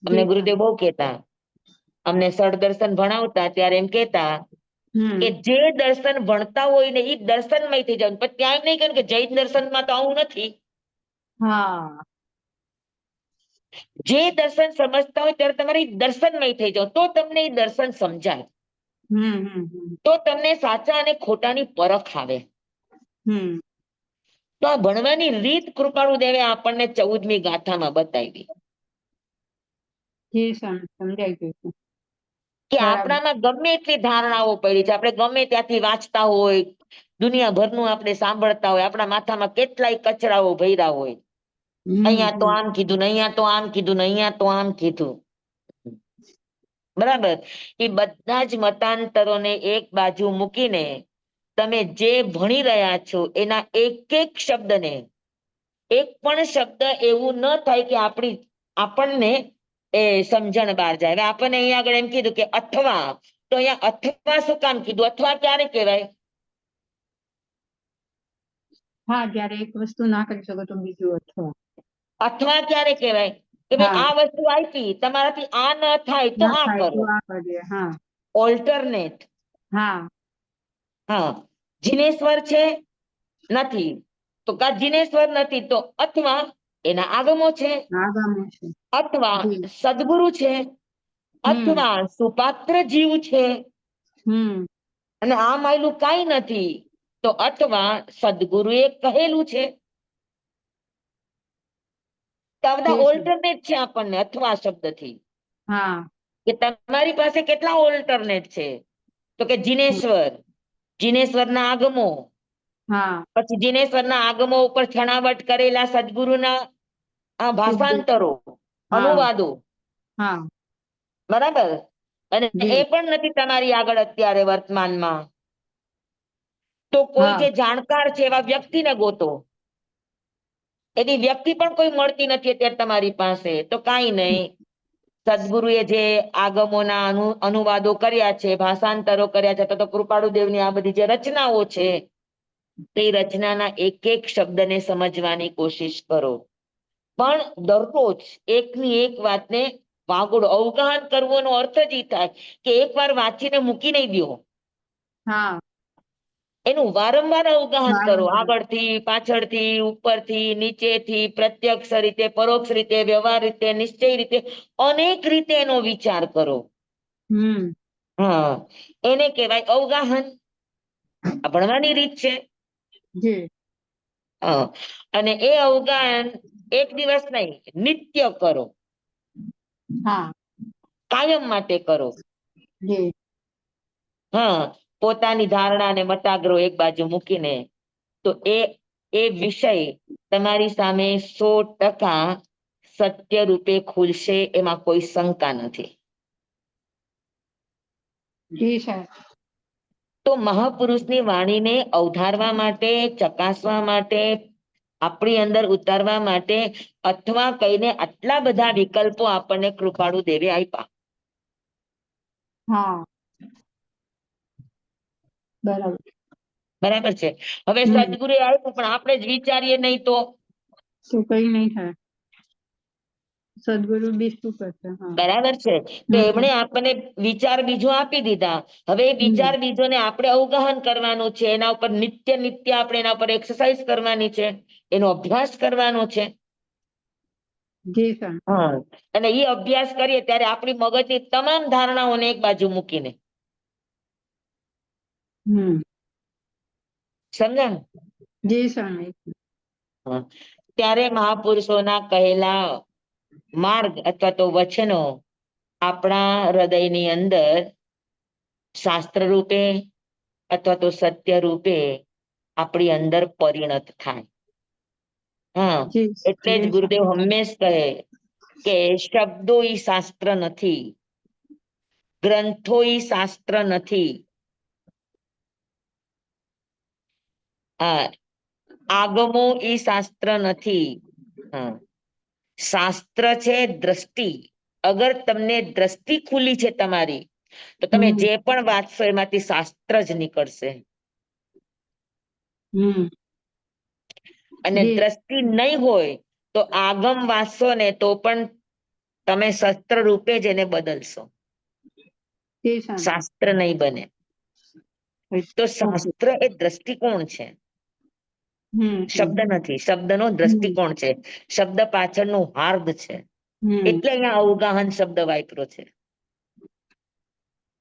Speaker 1: અમને
Speaker 2: જી
Speaker 1: ગુરુદેવ
Speaker 2: સ્વામી
Speaker 1: બહુ કહેતા, અમને સળ દર્શન ભણાવતા ત્યારે એમ કહેતા કે
Speaker 2: હમ
Speaker 1: જે દર્શન ભણતા હોય ને એ દર્શનમય થઈ જાય. પણ ત્યાં એમ નહીં કહ્યું કે જૈન દર્શનમાં તો આવું નથી.
Speaker 2: હા
Speaker 1: જે દર્શન સમજતા હોય ત્યારે તમારે ઈ દર્શનમય થઈ જાવ, તો તમને એ દર્શન સમજાય.
Speaker 2: હમ
Speaker 1: તો તમને સાચા અને ખોટાની પરખ આવે.
Speaker 2: હમ
Speaker 1: તો આ ભણવાની રીત કૃપાળુ દેવે આપણને 14મી ગાથામાં બતાવી.
Speaker 2: જી સ્વામી સમજાઈ ગયું.
Speaker 1: કે
Speaker 2: બરાબર
Speaker 1: આપણામાં ગમે એટલી ધારણાઓ પડી છે, આપણે ગમે ત્યાંથી વાંચતા હોય, દુનિયાભરનું આપણે સાંભળતા હોય, આપણા માથામાં કેટલાય કચરાઓ ભર્યા હોય. અહીંયા તો
Speaker 2: હમ
Speaker 1: આમ કીધું ને, અહીંયા તો આમ કીધું ને, અહીંયા તો આમ કીધું. બરાબર. એ બધા જ મતાંતરોને એક બાજુ મૂકીને તમે જે ભણી રહ્યા છો એના એક એક શબ્દને, એક પણ શબ્દ એવું ન થાય કે આપણને એ સમજણ બહાર જાય. હવે આપણને અહીંયા આગળ એમ કીધું કે અથવા, તો અહીંયા અથવા શું કામ કીધું? અથવા ક્યારે કહેવાય?
Speaker 2: હા જયારે એક વસ્તુ ના કરી શકો તો બીજું અથવા.
Speaker 1: અથવા ક્યારે કહેવાય? કે ભાઈ
Speaker 2: હા
Speaker 1: આ વસ્તુ આપી, તમારાથી આ ન થાય તો
Speaker 2: ના
Speaker 1: આ
Speaker 2: થાય તો
Speaker 1: કરો.
Speaker 2: આ કરીએ. હા
Speaker 1: ઓલ્ટરનેટ.
Speaker 2: હા
Speaker 1: હા, જીનેશ્વર છે નથી તો કા જીનેશ્વર નથી તો અથવા એના આગમો છે,
Speaker 2: આગામી છે
Speaker 1: અથવા
Speaker 2: જી
Speaker 1: સદગુરુ છે,
Speaker 2: હમ
Speaker 1: અથવા સુપાત્ર જીવ છે,
Speaker 2: હમ
Speaker 1: અને આ માયલું કઈ નથી તો અથવા સદગુરુ એ કહેલું છે. તો આ બધા
Speaker 2: જી સ્વામી
Speaker 1: ઓલ્ટરનેટ છે આપણને અથવા શબ્દથી.
Speaker 2: હા
Speaker 1: કે તમારી પાસે કેટલા ઓલ્ટરનેટ છે? તો કે જીનેશ્વર, જીનેશ્વરના આગમો,
Speaker 2: હા
Speaker 1: પછી જીનેશ્વરના આગમો ઉપર છણાવટ કરેલા સદગુરુના આ ભાષાંતરો,
Speaker 2: હા
Speaker 1: અનુવાદો,
Speaker 2: હા
Speaker 1: બરાબર, અને
Speaker 2: જી
Speaker 1: એ પણ નથી તમારી આગળ અત્યારે વર્તમાનમાં. તો કોઈ
Speaker 2: હા
Speaker 1: જે જાણકાર છે એવા વ્યક્તિને ગોતો. એની વ્યક્તિ પણ કોઈ મળતી નથી અત્યારે તમારી પાસે, તો કાંઈ નહીં. સદગુરુએ જે આગમોના અનુવાદો કર્યા છે, ભાષાંતરો કર્યા છે, તો કૃપાળુ દેવની આ બધી જે રચનાઓ છે, તે રચનાના એક એક શબ્દને સમજવાની કોશિશ કરો. પણ દરરોજ એકની એક વાતને વાગોળો. અવગાહન કરવાનો અર્થ જ ઈ થાય કે એકવાર વાંચીને મૂકી નહીં દો,
Speaker 2: હા
Speaker 1: એનું વારંવાર અવગાહન કરો.
Speaker 2: વારંવાર.
Speaker 1: આગળથી, પાછળથી, ઉપરથી, નીચેથી, પ્રત્યક્ષ રીતે, પરોક્ષ રીતે, વ્યવહાર રીતે, નિશ્ચય રીતે, અનેક રીતે એનો વિચાર કરો.
Speaker 2: હમ
Speaker 1: હા, એને કહેવાય અવગાહન. આ ભણવાની રીત છે.
Speaker 2: જી
Speaker 1: હા, અને એ અવગાહન એક દિવસ નહીં, નિત્ય કરો,
Speaker 2: હા
Speaker 1: કાયમ માટે કરો.
Speaker 2: જી
Speaker 1: હા, પોતાની ધારણા અને મતાગ્રહ એક બાજુ મૂકીને, તો એ વિષય તમારી સામે 100% સત્ય રૂપે ખુલશે, એમાં કોઈ શંકા નથી.
Speaker 2: જી સાહેબ.
Speaker 1: તો મહાપુરુષની વાણીને અવધારવા માટે, ચકાસવા માટે, આપણી અંદર ઉતારવા માટે, અથવા કહીને આટલા બધા વિકલ્પો આપણને કૃપાળુ દેવે આપ્યા.
Speaker 2: હા બરાબર.
Speaker 1: બરાબર છે. હવે
Speaker 2: હમ
Speaker 1: સદગુરુએ આપ્યું, પણ આપણે જ વિચારીએ નહીં તો
Speaker 2: તો કઈ નહીં થાય. સદગુરુ બી શું કરશે? હા
Speaker 1: બરાબર છે. તો
Speaker 2: હમ
Speaker 1: એમણે આપણને વિચાર બીજો આપી દીધા. હવે એ વિચાર
Speaker 2: હમ
Speaker 1: બીજોને આપણે અવગાહન કરવાનું છે. એના ઉપર નિત્ય નિત્ય આપણે એના ઉપર એક્સરસાઇઝ કરવાની છે, એનો અભ્યાસ કરવાનો છે.
Speaker 2: જી સર.
Speaker 1: હા, અને એ અભ્યાસ કરીએ ત્યારે આપણી મગજની તમામ ધારણાઓને એક બાજુ મૂકીને,
Speaker 2: હમ
Speaker 1: સમજણ?
Speaker 2: જી સર.
Speaker 1: હા, ત્યારે મહાપુરુષોના કહેલા માર્ગ અથવા તો વચનો આપણા હૃદયની અંદર શાસ્ત્ર રૂપે અથવા તો સત્ય રૂપે આપણી અંદર પરિણત થાય. હા,
Speaker 2: જી
Speaker 1: એટલે જ
Speaker 2: જી સર.
Speaker 1: ગુરુદેવ હંમેશ કહે કે શબ્દો ઈ શાસ્ત્ર નથી, ગ્રંથો ઈ શાસ્ત્ર નથી, આગમો ઈ શાસ્ત્ર નથી. હા, શાસ્ત્ર છે દ્રષ્ટિ. અગર તમને દ્રષ્ટિ ખુલી છે તમારી, તો તમે
Speaker 2: હમ
Speaker 1: જે પણ વાંચશો એમાંથી શાસ્ત્ર જ નીકળશે.
Speaker 2: હમ
Speaker 1: અને
Speaker 2: જી
Speaker 1: દ્રષ્ટિ નહીં હોય તો આગમ વાંચશો ને તો પણ તમે શસ્ત્ર રૂપે જ એને બદલશો,
Speaker 2: જી સર.
Speaker 1: શાસ્ત્ર નહીં બને. તો
Speaker 2: ઓકે.
Speaker 1: શાસ્ત્ર એ દ્રષ્ટિકોણ છે,
Speaker 2: હમ
Speaker 1: શબ્દ નથી. શબ્દનો
Speaker 2: હમ
Speaker 1: દ્રષ્ટિકોણ છે, શબ્દ પાછળનું હાર્દ છે.
Speaker 2: હમ
Speaker 1: એટલે અહીંયા અવગાહન શબ્દ વાપર્યો છે.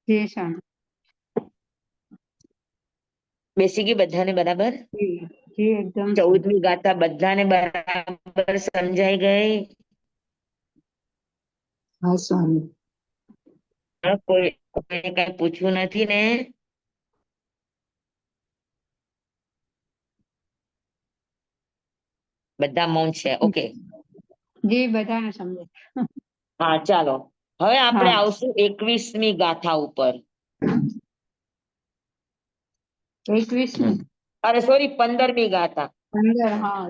Speaker 2: જી સર.
Speaker 1: બેસી ગઈ બધાને બરાબર?
Speaker 2: જી જી એકદમ સર.
Speaker 1: 14મી ગાથા બધાને બરાબર સમજાઈ ગઈ?
Speaker 2: હા સ્વામી.
Speaker 1: કોઈ કોઈને કઈ પૂછવું નથી ને? બધા મૌન છે. ઓકે.
Speaker 2: જી બધાને સમજે.
Speaker 1: હા, ચાલો હવે આપણે
Speaker 2: હા
Speaker 1: આવશું 21મી ગાથા ઉપર.
Speaker 2: 21મી.
Speaker 1: અરે સોરી, 15મી ગાથા.
Speaker 2: 15. હા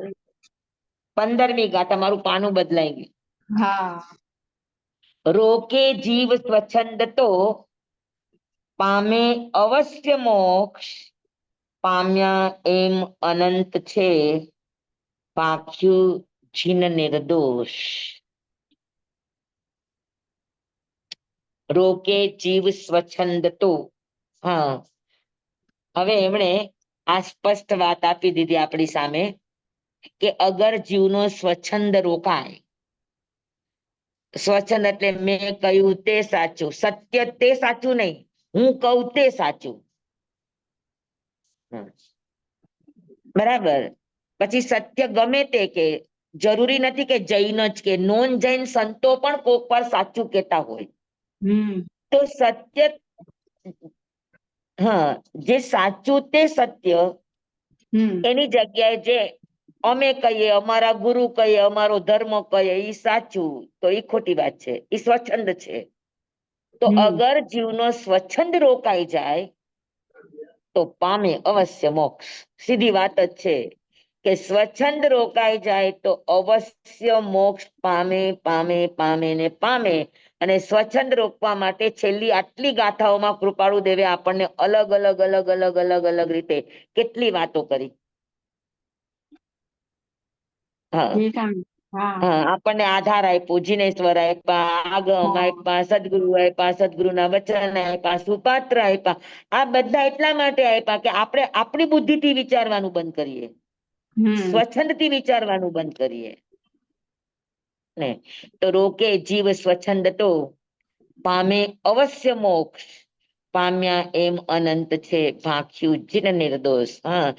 Speaker 1: 15મી ગાથા, મારું પાનું બદલાઈ ગયું.
Speaker 2: હા
Speaker 1: રોકે જીવ સ્વચ્છંદ તો પામે અવશ્ય મોક્ષ, પામ્યા એમ અનંત છે, પાખ્યું જીન નિર્દોષ. રોકે જીવ સ્વચ્છંદ તો. હા, હવે એમણે આ સ્પષ્ટ વાત આપી દીધી આપણી સામે કે અગર જીવનો સ્વચ્છંદ રોકાય, સ્વચ્છંદ એટલે મેં કહ્યું તે સાચું, સત્ય તે સાચું નહીં, હું કહું તે સાચું. બરાબર. પછી સત્ય ગમે તે કે, જરૂરી નથી કે જૈન જ કે, નોન જૈન સંતો પણ કોક વાર સાચું કહેતા હોય.
Speaker 2: હમ
Speaker 1: તો સત્ય હા, જે સાચું તે સત્ય, એની જગ્યાએ જે અમે કહીએ, અમારા ગુરુ કહીએ, અમારો ધર્મ કહીએ, એ સાચું, તો એ ખોટી વાત છે, એ સ્વચ્છંદ છે. તો અગર જીવનો સ્વચ્છંદ રોકાઈ જાય તો પામે અવશ્ય મોક્ષ. સીધી વાત જ છે કે સ્વચ્છંદ રોકાઈ જાય તો અવશ્ય મોક્ષ પામે પામે પામે ને પામે. અને સ્વચ્છંદ રોકવા માટે છેલ્લી આટલી ગાથાઓમાં કૃપાળુ દેવે આપણને અલગ અલગ અલગ અલગ અલગ અલગ રીતે કેટલી વાતો કરી. હા, આપણને આધાર આપ્યો, જીનેશ્વર આપ્યા, આગમ આપ્યા, સદગુરુ આપ્યા, સદગુરુના વચન આપ્યા, સુપાત્ર આપ્યા. આ બધા એટલા માટે આપ્યા કે આપણે આપણી બુદ્ધિથી વિચારવાનું બંધ કરીએ, સ્વચ્છંદથી વિચારવાનું બંધ કરીએ ને. તો રોકે જીવ સ્વચ્છંદ તો પામે અવશ્ય મોક્ષ. પામ્યા એમ અનંત છે ભાખ્યું જીન નિર્દોષ. હા,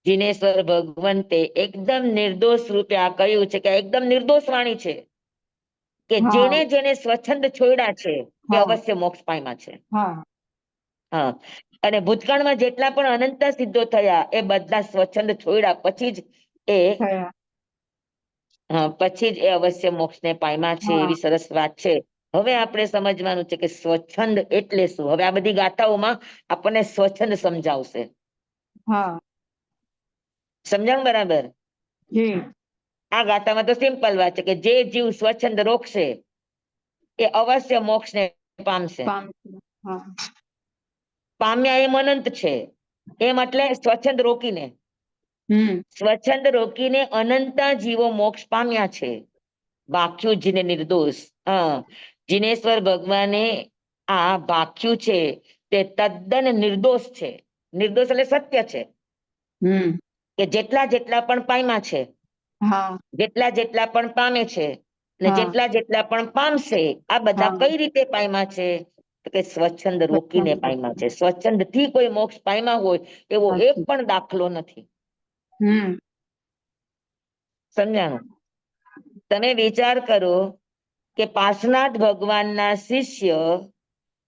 Speaker 1: જીનેશ્વર ભગવંતે એકદમ નિર્દોષ રૂપે આ કહ્યું છે કે એકદમ નિર્દોષ વાણી છે કે જેને જેને સ્વચ્છંદ છોડ્યા છે તે અવશ્ય મોક્ષ પામ્યા છે. હા, અને ભૂતકાળમાં જેટલા પણ અનંત સિદ્ધો થયા એ બધા સ્વચ્છંદ છોડ્યા પછી જ એ પછી જ એ અવશ્ય મોક્ષને પામ્યા છે. એવી સરસ વાત છે. હવે આપણે સમજવાનું છે કે સ્વચ્છંદ એટલે શું. હવે આ બધી ગાથાઓમાં આપણને સ્વચ્છંદ સમજાવશે. સમજાણું બરાબર? આ ગાથામાં તો સિમ્પલ વાત છે કે જે જીવ સ્વચ્છંદ રોકશે એ અવશ્ય મોક્ષને પામશે. પામ્યા એમ અનંત છે, એમ એટલે સ્વચ્છંદ રોકીને. સ્વચ્છંદ રોકીને અનંતા જીવો મોક્ષ પામ્યા છે. ભાખ્યું જીને નિર્દોષ. હા, જીનેશ્વર ભગવાને આ ભાખ્યું છે તે તદ્દન નિર્દોષ છે. નિર્દોષ એટલે સત્ય છે કે જેટલા જેટલા પણ પામ્યા છે, જેટલા જેટલા પણ પામે છે ને જેટલા જેટલા પણ પામશે, આ બધા કઈ રીતે પામ્યા છે તો કે સ્વચ્છંદ રોકીને પામ્યા છે. સ્વચ્છંદ થી કોઈ મોક્ષ પામ્યા હોય એવો એક પણ દાખલો નથી. સમજાણું? તમે વિચાર કરો કે પાર્શ્વનાથ ભગવાનના શિષ્ય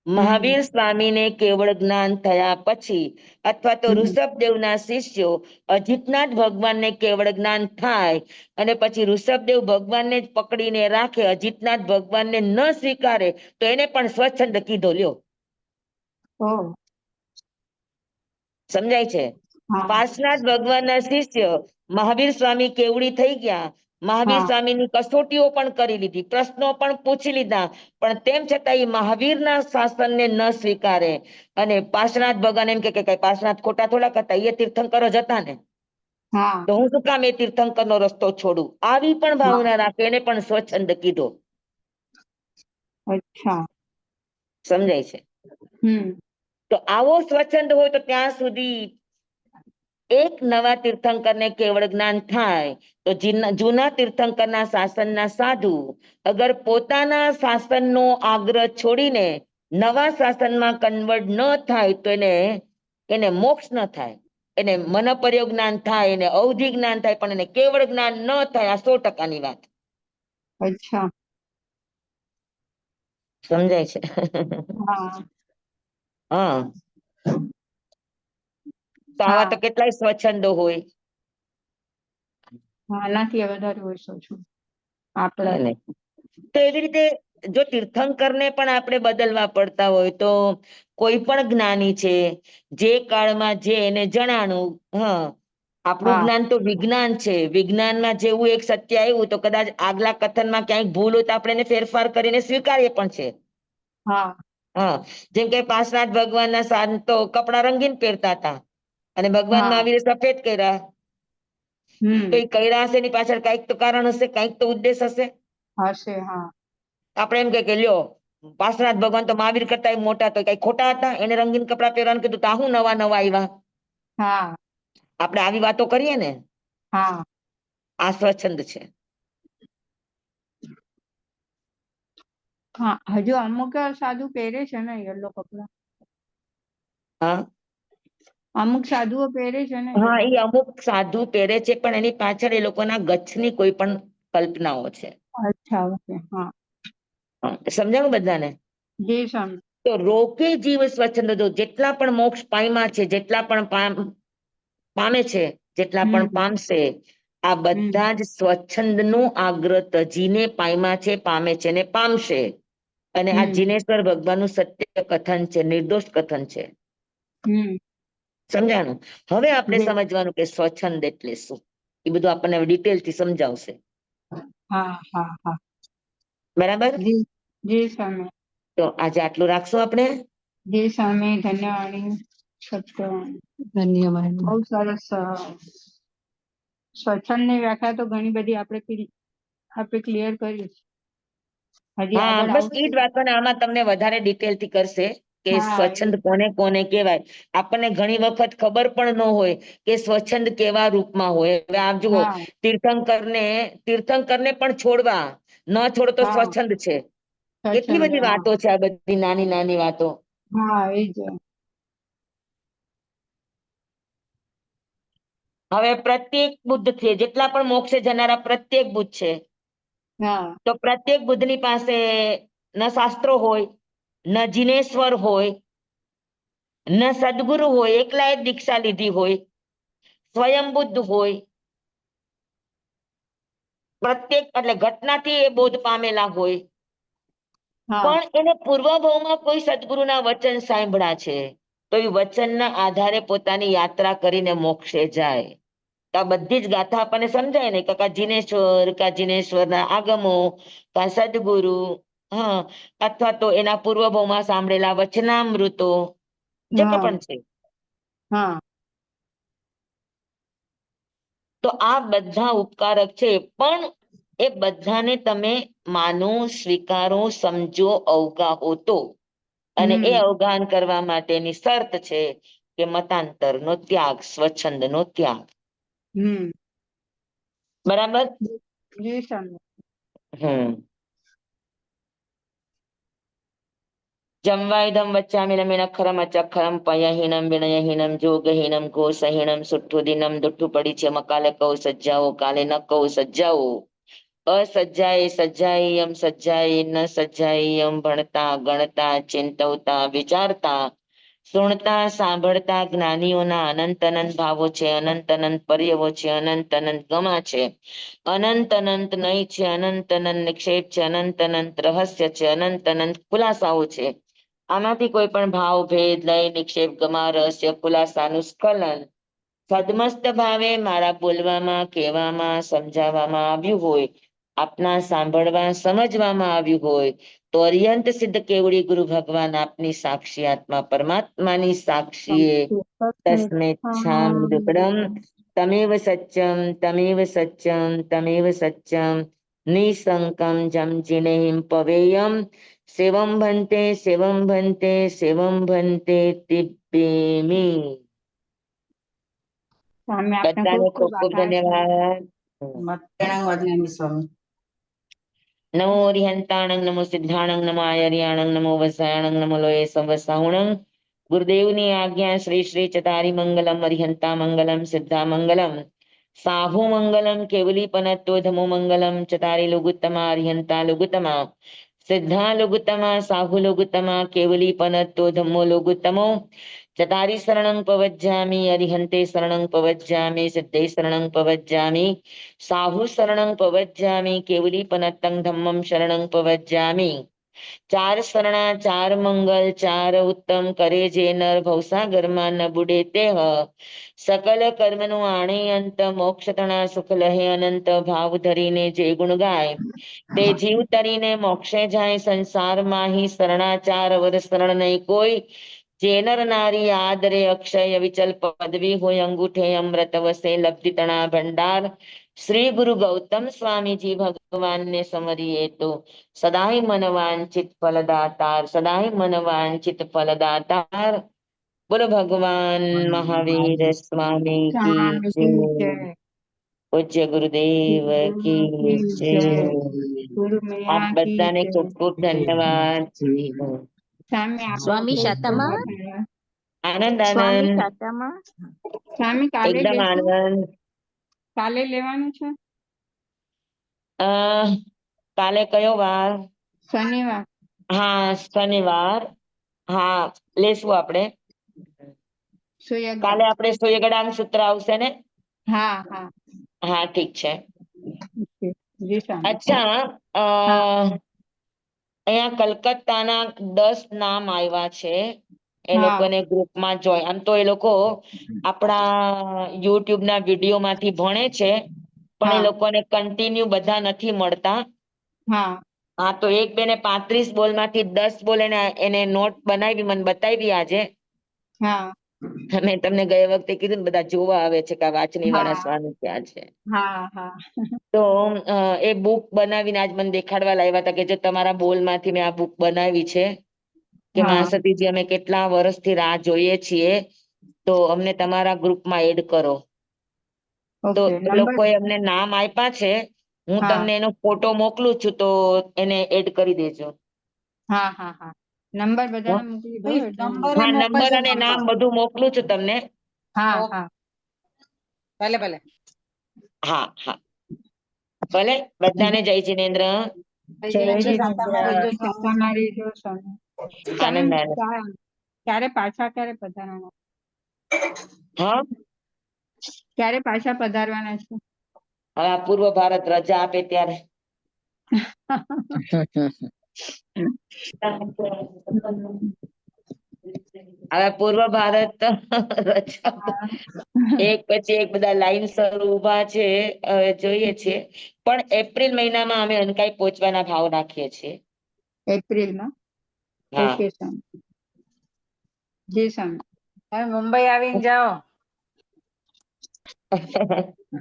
Speaker 1: મહાવીર સ્વામીને કેવળ જ્ઞાન થયા પછી, અથવા તો ઋષભદેવના શિષ્યો અજીતનાથ ભગવાનને કેવળ જ્ઞાન થાય અને પછી ઋષભદેવ ભગવાનને જ પકડીને રાખે, અજીતનાથ ભગવાનને ન સ્વીકારે તો એને પણ સ્વચ્છંદ કીધો. લ્યો, સમજાય છે? પાર્શ્વનાથ ભગવાનના શિષ્ય મહાવીર સ્વામી કેવડી થઈ ગયા, મહાવીર સ્વામીની કસોટીઓ પણ કરી લીધી, પ્રશ્નો પણ પૂછી લીધા, પણ તેમ છતાં એ મહાવીરના શાસનને ન સ્વીકારે અને પાર્શ્વનાથ ભગવાન એમ કે પાર્શ્વનાથ ખોટા થોડા કરતા, એ તીર્થંકરો જ હતા ને, તો હું શું કામ એ તીર્થંકરનો રસ્તો છોડું? આવી પણ ભાવના રાખે, એને પણ સ્વચ્છંદ કીધો. સમજાય છે? તો આવો સ્વચ્છંદ હોય તો ત્યાં સુધી એક નવા તીર્થંકરને કેવળ જ્ઞાન થાય તો જૂના તીર્થંકરના શાસનના સાધુ અગર પોતાના શાસનનો આગ્રહ છોડીને નવા શાસનમાં કન્વર્ટ ન થાય તો એને મોક્ષ ન થાય. એને મનપર્યો જ્ઞાન થાય, એને અવધિ જ્ઞાન થાય, પણ એને કેવળ જ્ઞાન ન થાય. આ 100%ની વાત. સમજાય છે? હા, તો આવા તો કેટલાય સ્વચ્છંદો હોય.
Speaker 2: આનાથી વધારે હોય છું
Speaker 1: હે
Speaker 2: આપણે.
Speaker 1: ને? તો એવી રીતે જો તીર્થંકરને પણ આપણે બદલવા પડતા હોય તો કોઈ પણ જ્ઞાની છે, જે કાળમાં જે એને જણાણું, આપણું જ્ઞાન તો વિજ્ઞાન છે. વિજ્ઞાનમાં જેવું એક સત્ય આવ્યું તો કદાચ આગલા કથનમાં ક્યાંક ભૂલ હોય તો આપણે એને ફેરફાર કરીને સ્વીકારીએ પણ છે. જેમ કે પાર્શ્વનાથ ભગવાનના સંતો કપડા રંગીન પહેરતા હતા અને ભગવાન મહાવીરે સફેદ કર્યા. તો એ કર્યા હશે એની પાછળ કઈક તો કારણ હશે, કઈક તો ઉદ્દેશ હશે. આપણે એમ કે લ્યો, પાર્શ્વનાથ ભગવાન તો મહાવીર કરતા મોટા, તો કઈ ખોટા હતા? એને રંગીન કપડા પહેરવાનું કીધું તો હું નવા નવા આવ્યા? આપણે આવી વાતો કરીએ ને. આ સ્વચ્છંદ છે.
Speaker 2: હજુ અમુક સાધુ પહેરે છે ને યલો કપડા.
Speaker 1: હા,
Speaker 2: અમુક સાધુઓ પહેરે છે ને
Speaker 1: હા,
Speaker 2: યલો.
Speaker 1: એ અમુક સાધુ પહેરે છે, પણ એની પાછળ એ લોકોના ગચ્છની કોઈ પણ કલ્પનાઓ છે.
Speaker 2: અચ્છા, ઓકે.
Speaker 1: સમજાવું બધાને?
Speaker 2: જી સમ
Speaker 1: તો રોકે જીવ સ્વચ્છંદ જો જેટલા પણ મોક્ષ પામ્યા છે, જેટલા પણ પામે છે, જેટલા પણ પામશે, આ બધા જ સ્વચ્છંદ નું આગ્રહ તજીને પામ્યા છે, પામે છે ને પામશે. અને આ જીનેશ્વર ભગવાનનું સત્ય કથન છે, નિર્દોષ કથન છે. સમજાણું? હવે આપણે સમજવાનું કે સ્વચ્છંદ એટલે શું, એ બધું આપણને ડિટેલ થી સમજાવશે.
Speaker 2: હા હા હા
Speaker 1: બરાબર?
Speaker 2: જી જી સ્વામી.
Speaker 1: તો આજે આટલું રાખશું આપણે.
Speaker 2: જી સ્વામી, ધન્યવાદ.
Speaker 3: ધન્યવાદ.
Speaker 2: બહુ સરસ. સ્વચ્છંદની વ્યાખ્યા તો ઘણી બધી આપણે ક્લિયર કરી. હજી
Speaker 1: હા,
Speaker 2: આગળ
Speaker 1: બસ ઈ
Speaker 2: આવશે.
Speaker 1: જ વાતો ને આમાં તમને વધારે ડિટેલ થી કરશે કે
Speaker 2: હા
Speaker 1: સ્વચ્છંદ કોને કોને કહેવાય. આપણને ઘણી વખત ખબર પણ ન હોય કે સ્વચ્છંદ કેવા રૂપમાં હોય. હવે આપ જુઓ,
Speaker 2: હા
Speaker 1: તીર્થંકરને પણ છોડવા ન છોડો તો
Speaker 2: હા
Speaker 1: સ્વચ્છંદ છે. કેટલી
Speaker 2: સ્વચ્છંદ.
Speaker 1: બધી વાતો છે, આ બધી નાની નાની વાતો.
Speaker 2: હા એ જ.
Speaker 1: હવે પ્રત્યેક બુદ્ધ છે, જેટલા પણ મોક્ષે જનારા પ્રત્યેક બુદ્ધ છે,
Speaker 2: હા
Speaker 1: તો પ્રત્યેક બુદ્ધની પાસે ન શાસ્ત્રો હોય, ન જીનેશ્વર હોય, ન સદગુરુ હોય, એકલાએ દીક્ષા લીધી હોય, સ્વયં બુદ્ધ હોય. પ્રત્યેક એટલે ઘટનાથી એ બોધ પામેલા હોય.
Speaker 2: હા
Speaker 1: પણ એને પૂર્વભાવમાં કોઈ સદગુરુના વચન સાંભળ્યા છે, તો એ વચનના આધારે પોતાની યાત્રા કરીને મોક્ષે જાય. તો આ બધી જ ગાથા આપણને સમજાય ને, કા જીનેશ્વર ના આગમો, કા સદગુરુ, હા, અથવા તો એના પૂર્વભાવમાં સાંભળેલા વચનામૃતો, જે
Speaker 2: હા
Speaker 1: પણ છે.
Speaker 2: હા
Speaker 1: તો આ બધા ઉપકારક છે, પણ એ બધાને તમે માનો, સ્વીકારો, સમજો, અવગાહો તો. અને એ અવગાહન કરવા માટેની શરત છે કે મતાંતર નો ત્યાગ, સ્વચ્છંદ નો ત્યાગ.
Speaker 2: હમ
Speaker 1: બરાબર?
Speaker 2: જી સ્વામી.
Speaker 1: જમવાયધમ વચ્ચામિ નખરમ અચખરમ પયહીનમ વિનયહીનમ જોગહીનમ ઘોષહીનમ સુઠ્ઠુદિનમ દુઠ્ઠું પડી છે મકાલે કહું સજ્જાઓ, કાલે ન કહું સજ્જાઓ. અસજ્જાએ સજ્જાઈ એમ સજ્જાઈ ન સજ્જાઈ એમ ભણતા ગણતા ચિંતવતા વિચારતા સુણતા સાંભળતા જ્ઞાનીઓના અનંત અનંત ભાવો છે, અનંત અનંત પર્યવો છે, અનંત અનંત ગમા છે, અનંત અનંત નય છે, અનંત અનંત નિક્ષેપ છે, અનંત અનંત રહસ્ય છે, અનંત અનંત ખુલાસાઓ છે. આમાંથી કોઈ પણ ભાવ, ભેદ, લય, નિક્ષેપ, ગમા, રહસ્ય, ખુલાસાનું સ્ખલન સદમસ્ત ભાવે મારા બોલવામાં, કહેવામાં, સમજાવવામાં આવ્યું હોય, આપના સાંભળવા, સમજવામાં આવ્યું હોય, તો અર્યંત સિદ્ધ કેવડી ગુરુ ભગવાન આપની સાક્ષી આત્મા પરમાત્માની સાક્ષીએ તસ્મે છામિ દુકડમ તમેવ સચ્ચમ તમેવ સચ્ચમ તમેવ સચ્ચમ નિસંકમ જમ જીનેહિમ પવેયમ સેવમ ભંતે સેવમ ભંતે સેવમ ભંતે તિપ્પેમી.
Speaker 2: સ્વામી આપને
Speaker 1: બધાને
Speaker 2: ખૂબ
Speaker 1: ખૂબ
Speaker 2: ખૂબ
Speaker 1: ખૂબ
Speaker 2: આભાર.
Speaker 1: ધન્યવાદ.
Speaker 3: સ્વામી.
Speaker 1: નમો હરિહંતાણંગ, નમો સિદ્ધાણંગ, નમો આયર્યાણંગ, નમો વસાયણંગ, નમો લોય સંવસાહુણંગ. ગુરુદેવની આજ્ઞા શ્રી શ્રી ચતારી મંગલમ હરિહંતા મંગલમ સિદ્ધા મંગલમ સાહુ મંગલમ કેવલી પનત્તો ધમો મંગલમ ચતારી લુગુત્તમા હરિહંતા લુગુત્તમા સિદ્ધા લુગુત્તમા સાહુ લુગુત્તમા કેવલી પનત્તો ધમ્મો લુગુત્તમો ચતારી શરણં પવજ્જામિ હરિહંતે શરણં પવજ્જામિ સિદ્ધે શરણં પવજ્જામિ સાહુ શરણં પવજ્જામિ કેવલી પનત્તં ધમ્મં શરણં પવજ્જામિ. ચાર શરણા ચાર મંગલ ચાર ઉત્તમ કરે જે નર ભવસાગરમાં ન બુડે તે સકલ કર્મનું આણે અંત મોક્ષ તણા સુખ લહે અનંત ભાવ ધરીને જે ગુણ ગાય તે જીવ તરીને મોક્ષે જાય. સંસારમાં હી શરણાચાર વર શરણ નહીં કોઈ, જે નર નારી આદરે અક્ષય વિચલ પદવી હોય અંગૂઠે અમૃત વસે લબ્ધિ તણા ભંડાર. શ્રી ગુરુ ગૌતમ સ્વામીજી ભગવાનને સમરીએ તો સદાય મન વાંચિત ફલદાતાર, સદાય મન વાંચિત ફલદાતાર. બોલો ભગવાન મહાવીર સ્વામી કી
Speaker 2: સ્વામી
Speaker 1: જય.
Speaker 2: કી જય.
Speaker 1: પૂજ્ય ગુરુદેવ
Speaker 2: ગુરુ
Speaker 1: કી
Speaker 2: કી
Speaker 1: જય.
Speaker 2: જય. ગુરુ
Speaker 1: આપ
Speaker 2: મિયા કી
Speaker 1: બધાને
Speaker 2: જય.
Speaker 1: ખૂબ ખૂબ ધન્યવાદ.
Speaker 2: સ્વામી આપનો
Speaker 3: સ્વામી
Speaker 2: ખૂબ ખૂબ
Speaker 3: શાતામાં.
Speaker 2: આભાર.
Speaker 1: આનંદ
Speaker 3: સ્વામી
Speaker 1: આનંદ.
Speaker 3: શાતામાં.
Speaker 2: સ્વામી કાલે
Speaker 1: એકદમ
Speaker 2: લેશું?
Speaker 1: આનંદ.
Speaker 2: કાલે લેવાનું છે?
Speaker 1: અ કાલે કયો વાર?
Speaker 2: શનિવાર.
Speaker 1: હા, શનિવાર. હા લેશું આપણે.
Speaker 2: સૂર્યગ્રહણ.
Speaker 1: કાલે આપણે સૂર્યગ્રહણ સૂત્ર આવશે ને?
Speaker 2: હા હા.
Speaker 1: હા ઠીક છે.
Speaker 2: ઓકે. જી સ્વામી.
Speaker 1: અચ્છા
Speaker 2: હા
Speaker 1: અહીંયા કલકત્તાના 10 નામ આવ્યા છે. એ
Speaker 2: હા
Speaker 1: લોકોને ગ્રુપમાં જોઈ, આમ તો એ લોકો આપણા યુટ્યુબ ના વિડીયો માંથી ભણે છે, પણ એ
Speaker 2: હા
Speaker 1: લોકોને કન્ટિન્યુ બધા નથી મળતા.
Speaker 2: હા
Speaker 1: હા તો એક બેને 35 બોલ માંથી 10 બોલ એને નોટ બનાવી મને બતાવી આજે.
Speaker 2: હા
Speaker 1: મેં તમને ગયા વખતે કીધું ને બધા જોવા આવે છે કે આ વાંચની વાળા
Speaker 2: હા
Speaker 1: સ્વામી ક્યાં છે.
Speaker 2: હા હા
Speaker 1: તો એ બુક બનાવીને આજ મને દેખાડવા લાવ્યા હતા કે જે તમારા બોલ માંથી મેં આ બુક બનાવી છે, કે
Speaker 2: હા
Speaker 1: મહાસતીજી અમે કેટલા વર્ષથી રાહ જોઈએ છીએ, તો અમને તમારા ગ્રુપમાં એડ કરો. તો
Speaker 2: ઓકે. નંબર.
Speaker 1: લોકોએ અમને નામ આપ્યા છે, હું
Speaker 2: હા
Speaker 1: તમને એનો ફોટો મોકલું છું તો એને એડ કરી દેજો.
Speaker 2: હા હા હા. નંબર બધાને મોકલી દો એટલે.
Speaker 1: હા નંબર અને નામ બધું મોકલું છું તમને.
Speaker 2: હા હા
Speaker 3: ભલે ભલે.
Speaker 1: હા હા ભલે. બધાને જય જિનેન્દ્ર.
Speaker 2: જય
Speaker 3: શાંતા
Speaker 2: જીનેન્દ્ર.
Speaker 3: મારી
Speaker 2: જય શાંતા મારી જો સ્વામી. સ્વામી
Speaker 1: આનંદ આનંદ.
Speaker 2: ક્યારે પાછા ક્યારે પધારવાના?
Speaker 1: હા
Speaker 2: ક્યારે પાછા પધારવાના છે?
Speaker 1: હવે આ પૂર્વ ભારત રજા આપે ત્યારે. હવે પૂર્વ ભારત રજા એક પછી એક બધા લાઈન સર ઉભા છે, હવે જોઈએ છીએ. પણ એપ્રિલ મહિનામાં અમે અનકાઈ પહોંચવાના ભાવ રાખીએ છીએ.
Speaker 2: એપ્રિલમાં.
Speaker 1: હા
Speaker 2: ઓકે સ્વામી. જી સ્વામી.
Speaker 3: તમે મુંબઈ આવીને જાઓ.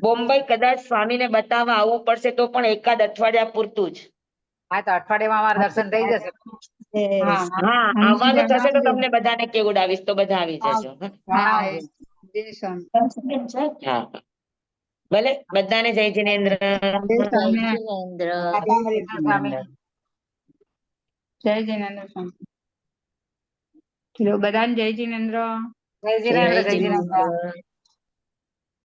Speaker 1: બોમ્બઈ કદાચ સ્વામીને બતાવવા આવવું પડશે તો પણ એકાદ અઠવાડિયા પૂરતું જ.
Speaker 3: હા તો અઠવાડિયામાં અમારા દર્શન થઈ જશે.
Speaker 2: હા હા
Speaker 1: હા
Speaker 2: અમને
Speaker 1: આવવાનું થશે તો
Speaker 2: જણાવજો.
Speaker 1: તમને બધાને કેવડાવીશ તો બધા આવી જજો.
Speaker 2: હા
Speaker 3: જણાવજો.
Speaker 2: જી સ્વામી.
Speaker 1: હા ભલે. બધાને જય જિનેન્દ્ર.
Speaker 2: જય સ્વામી.
Speaker 3: શાંતા મારી જો સ્વામી.
Speaker 2: જય જીનેન્દ્ર સ્વામી. ચલો બધાને જય જીનેન્દ્ર.
Speaker 3: જય જીનેન્દ્ર, જય જીનેન્દ્ર.